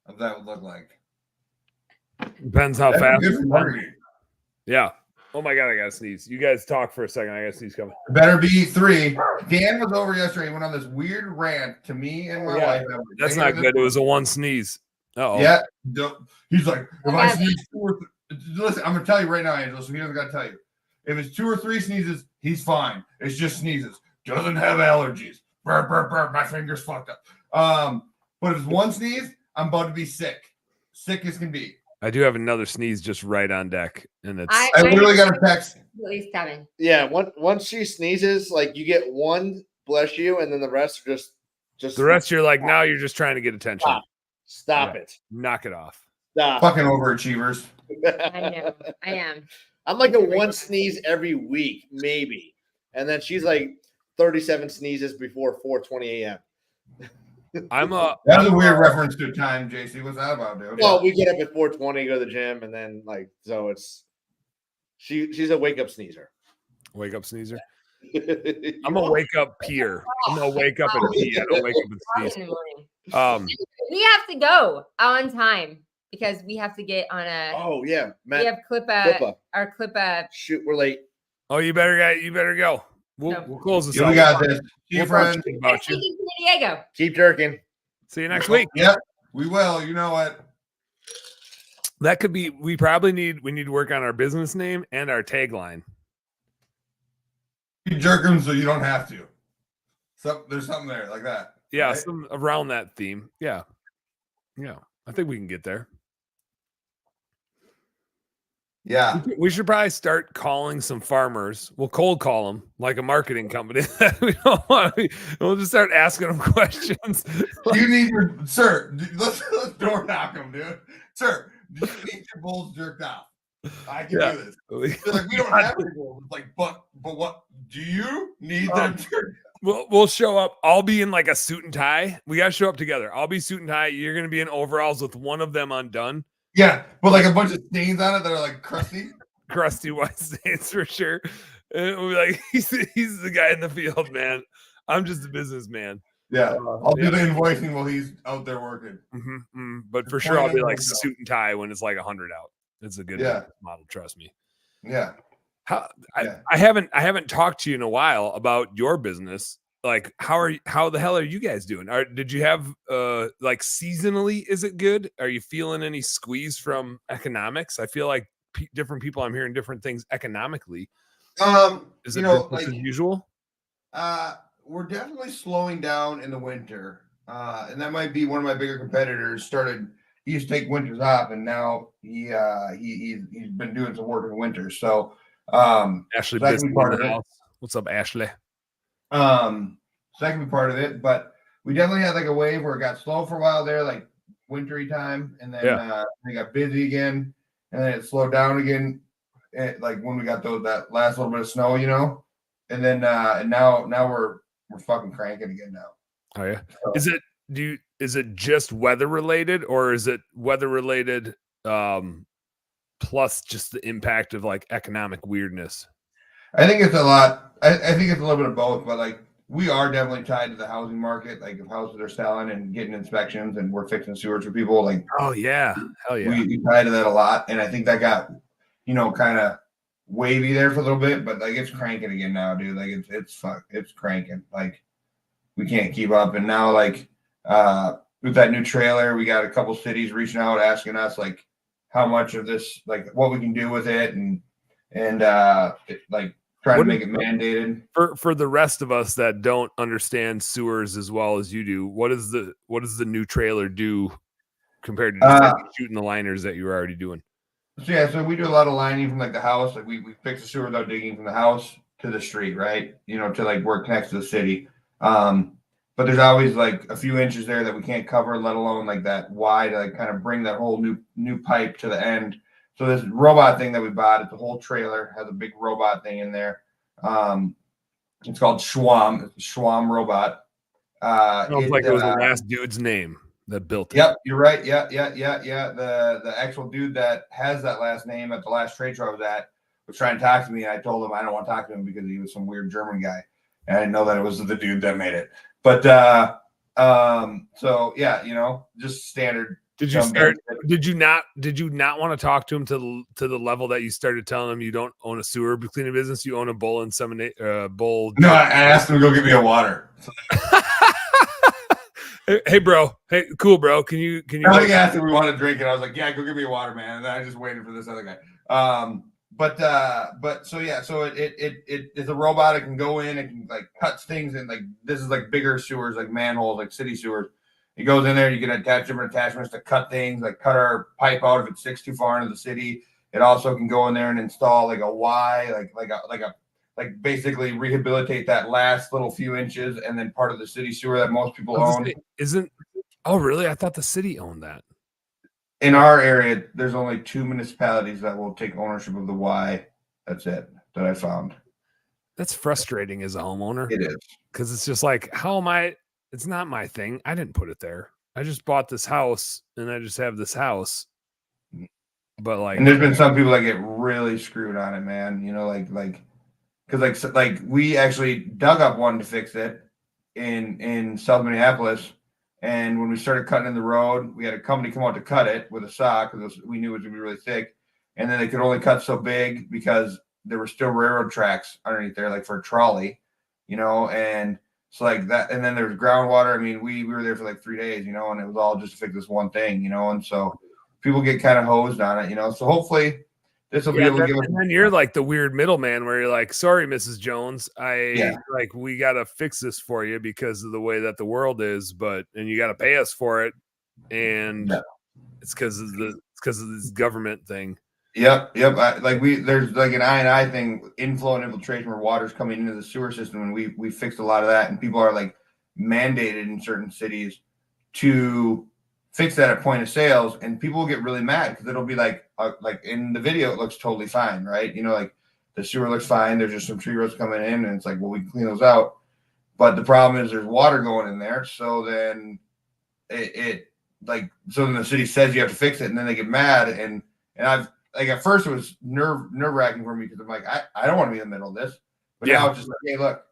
of that would look like? Depends how That'd fast. be good for marketing. Yeah. Oh my god, I gotta sneeze. You guys talk for a second. I gotta sneeze coming. Better be 3. Dan was over yesterday. He went on this weird rant to me and my wife. That's not good. It was a 1 sneeze. Uh-oh. Yeah. He's like, if I sneeze 2 or 3, listen, I'm gonna tell you right now, Angela, so he doesn't gotta tell you. If it's 2 or 3 sneezes, he's fine. It's just sneezes. Doesn't have allergies. Burr, burr, burr. My finger's fucked up. But if it's 1 sneeze, I'm about to be sick. Sick as can be. I do have another sneeze just right on deck, and it's. I literally got a text. At least 7. Yeah, once she sneezes, like you get 1, bless you, and then the rest are just the rest. You're like, now you're just trying to get attention. Stop it. Knock it off. Stop. Fucking overachievers. I know. I am. I'm like a 1 sneeze every week, maybe, and then she's like 37 sneezes before 4:20 a.m. That's a weird reference to time, JC. What's that about, dude? Well, we get up at 4:20, go to the gym, and then like so it's she's a wake up sneezer. Wake up sneezer. I'm a wake up peer. I'm gonna wake up and pee. I don't wake up and sneeze. We have to go on time because we have to get on a. Oh yeah, Matt, we have our Clippa. Shoot, we're late. Oh, you better go. We'll close this. We got this. See you, friend. About you. San Diego. Keep jerking. See you next week. Yep, we will. You know what? That could be. We need to work on our business name and our tagline. You jerk them so you don't have to. So there's something there like that. Yeah, right? some around that theme. Yeah. I think we can get there. Yeah. We should probably start calling some farmers. We'll cold call them like a marketing company. We don't want to. We'll just start asking them questions. Do you need your sir? Let's door knock them, dude. Sir, do you need your bulls jerked off? I can do this. They're like, we don't have any bulls. It's like, but what? Do you need them jerked? We'll show up. I'll be in like a suit and tie. We gotta show up together. I'll be suit and tie. You're gonna be in overalls with one of them undone. Yeah, but like a bunch of stains on it that are like crusty. Crusty white stains for sure. And we'll be like, he's the guy in the field, man. I'm just a businessman. Yeah, I'll do the invoicing while he's out there working. But for sure, I'll be like suit and tie when it's like 100 out. It's a good model, trust me. Yeah. I haven't talked to you in a while about your business. Like, how the hell are you guys doing? Did you have like seasonally? Is it good? Are you feeling any squeeze from economics? I feel like different people. I'm hearing different things economically. Is it business like as usual? We're definitely slowing down in the winter, and that might be one of my bigger competitors. He used to take winters off, and now he's been doing some work in the winter. So Ashley, that can be part of it. What's up, Ashley? So that can be part of it, but we definitely had like a wave where it got slow for a while there, like wintry time, and then we got busy again, and then it slowed down again, like when we got that last little bit of snow, and then and now we're fucking cranking again now. Oh yeah. So, is it just weather related, or is it weather related plus just the impact of like economic weirdness? I think it's a lot. I think it's a little bit of both, but like we are definitely tied to the housing market. Like if houses are selling and getting inspections, and we're fixing sewers for people, like oh yeah, hell yeah, we tie to that a lot. And I think that got kind of wavy there for a little bit, but like it's cranking again now, dude. Like it's cranking. Like we can't keep up. And now like with that new trailer, we got a couple cities reaching out asking us like how much of this, like what we can do with it, and like trying to make it mandated. For the rest of us that don't understand sewers as well as you do, what does the new trailer do compared to just shooting the liners that you were already doing? So we do a lot of lining from like the house. Like we fix the sewer without digging from the house to the street, right? To like where it connects to the city. But there's always like a few inches there that we can't cover, let alone like that wide to like kind of bring that whole new pipe to the end. So this robot thing that we bought, it's a whole trailer, has a big robot thing in there. It's called Schwam. It's a Schwam robot. Sounds like it was the last dude's name that built it. Yep, you're right. Yeah. The actual dude that has that last name at the last trade show I was at was trying to talk to me, and I told him I don't want to talk to him because he was some weird German guy, and I didn't know that it was the dude that made it. But so yeah, just standard. Did you not want to talk to him to the level that you started telling him you don't own a sewer cleaning business, you own a bull and bull? No, I asked him to go get me a water. Hey bro, hey cool bro, can you? I think asked if we want to drink, and I was like, yeah, go get me a water, man. And then I just waited for this other guy. But so yeah, so it is a robot. It can go in, it can like cut things, and like this is like bigger sewers, like manholes, like city sewers. It goes in there. You can attach different attachments to cut things, like cut our pipe out if it sticks too far into the city. It also can go in there and install like a Y, like basically rehabilitate that last little few inches, and then part of the city sewer that most people own. Oh really? I thought the city owned that. In our area, there's only 2 municipalities that will take ownership of the Y. That's it that I found. That's frustrating as a homeowner. It is. Because it's just like, how am I? It's not my thing. I didn't put it there. I just bought this house and I just have this house. But like, and there's been some people that get really screwed on it, man. Because like we actually dug up one to fix it in South Minneapolis. And when we started cutting in the road, we had a company come out to cut it with a saw because we knew it was going to be really thick. And then they could only cut so big because there were still railroad tracks underneath there, like for a trolley, and so like that. And then there was groundwater. I mean, we were there for like 3 days, and it was all just to fix this one thing, and so people get kind of hosed on it, So hopefully this will be able to give us. And then you're like the weird middleman where you're like, sorry, Mrs. Jones, we got to fix this for you because of the way that the world is, and you got to pay us for it. And it's because of this government thing. Yep. There's like an I&I thing, inflow and infiltration, where water's coming into the sewer system, and we fixed a lot of that, and people are like mandated in certain cities to fix that at point of sales, and people will get really mad because it'll be like in the video it looks totally fine, right? Like the sewer looks fine, there's just some tree roots coming in, and it's like, well, we can clean those out, but the problem is there's water going in there, so then so then the city says you have to fix it, and then they get mad, and I've like at first it was nerve-wracking for me because I'm like, I don't want to be in the middle of this, but now it's just like, hey, look,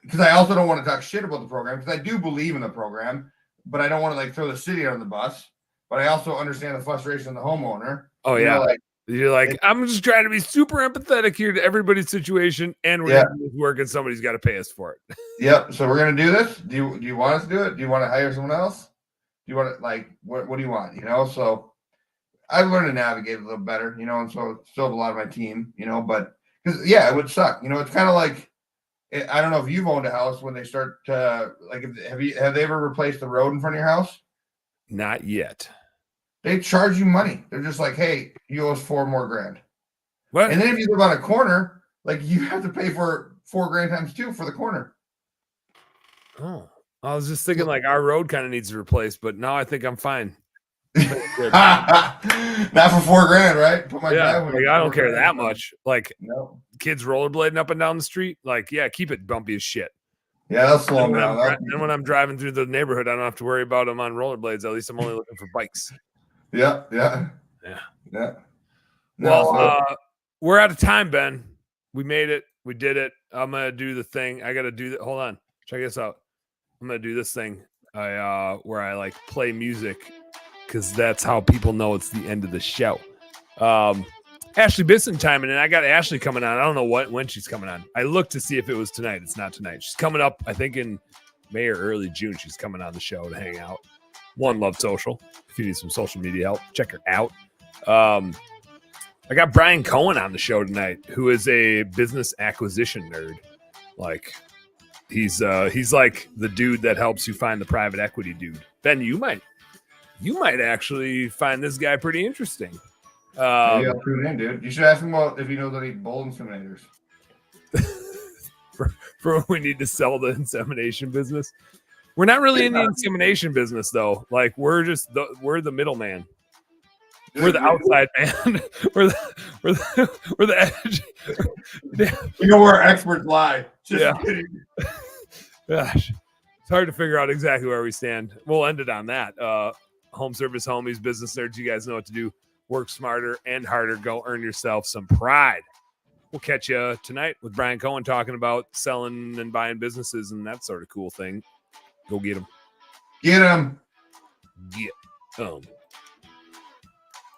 because I also don't want to talk shit about the program, because I do believe in the program, but I don't want to like throw the city on the bus. But I also understand the frustration of the homeowner. Oh, yeah. You're like, I'm just trying to be super empathetic here to everybody's situation, and we're going to do this work, and somebody's got to pay us for it. Yep. So we're going to do this. Do you want us to do it? Do you want to hire someone else? Do you want to, like, what do you want? So I've learned to navigate a little better, and so still have a lot of my team, but because, it would suck. It's kind of like, I don't know if you've owned a house when they start to, like, have they ever replaced the road in front of your house? Not yet. They charge you money. They're just like, hey, you owe us $4 more grand. What? And then if you live on a corner, like, you have to pay for $4 grand times 2 for the corner. Oh, I was just thinking like our road kind of needs to replace, but now I think I'm fine. Not for $4 grand, right? Put my driveway. Like, I don't care that much. Like, no. Kids rollerblading up and down the street, like, keep it bumpy as shit. Yeah, that's slow down. And when I'm driving through the neighborhood, I don't have to worry about them on rollerblades. At least I'm only looking for bikes. Yeah. Well, we're out of time, Ben. We made it. We did it. I'm gonna do the thing. I gotta do that. Hold on. Check this out. I'm gonna do this thing. Where I like play music, because that's how people know it's the end of the show. Ashley BSing timing, and I got Ashley coming on. I don't know when she's coming on. I looked to see if it was tonight. It's not tonight. She's coming up, I think, in May or early June. She's coming on the show to hang out. One Love Social. If you need some social media help, check her out. I got Brian Cohen on the show tonight, who is a business acquisition nerd. Like, he's like the dude that helps you find the private equity dude. Ben, you might actually find this guy pretty interesting. Maybe I'll tune in, dude. You should ask him if he knows any bull inseminators. for when we need to sell the insemination business. We're not really in the insemination business, though. Like, we're the middleman. We're the outside man. we're the edge. We know where our experts lie. Just kidding. Gosh, it's hard to figure out exactly where we stand. We'll end it on that. Home service homies, business nerds, you guys know what to do. Work smarter and harder. Go earn yourself some pride. We'll catch you tonight with Brian Cohen talking about selling and buying businesses and that sort of cool thing. Go get them. Get them. Get them.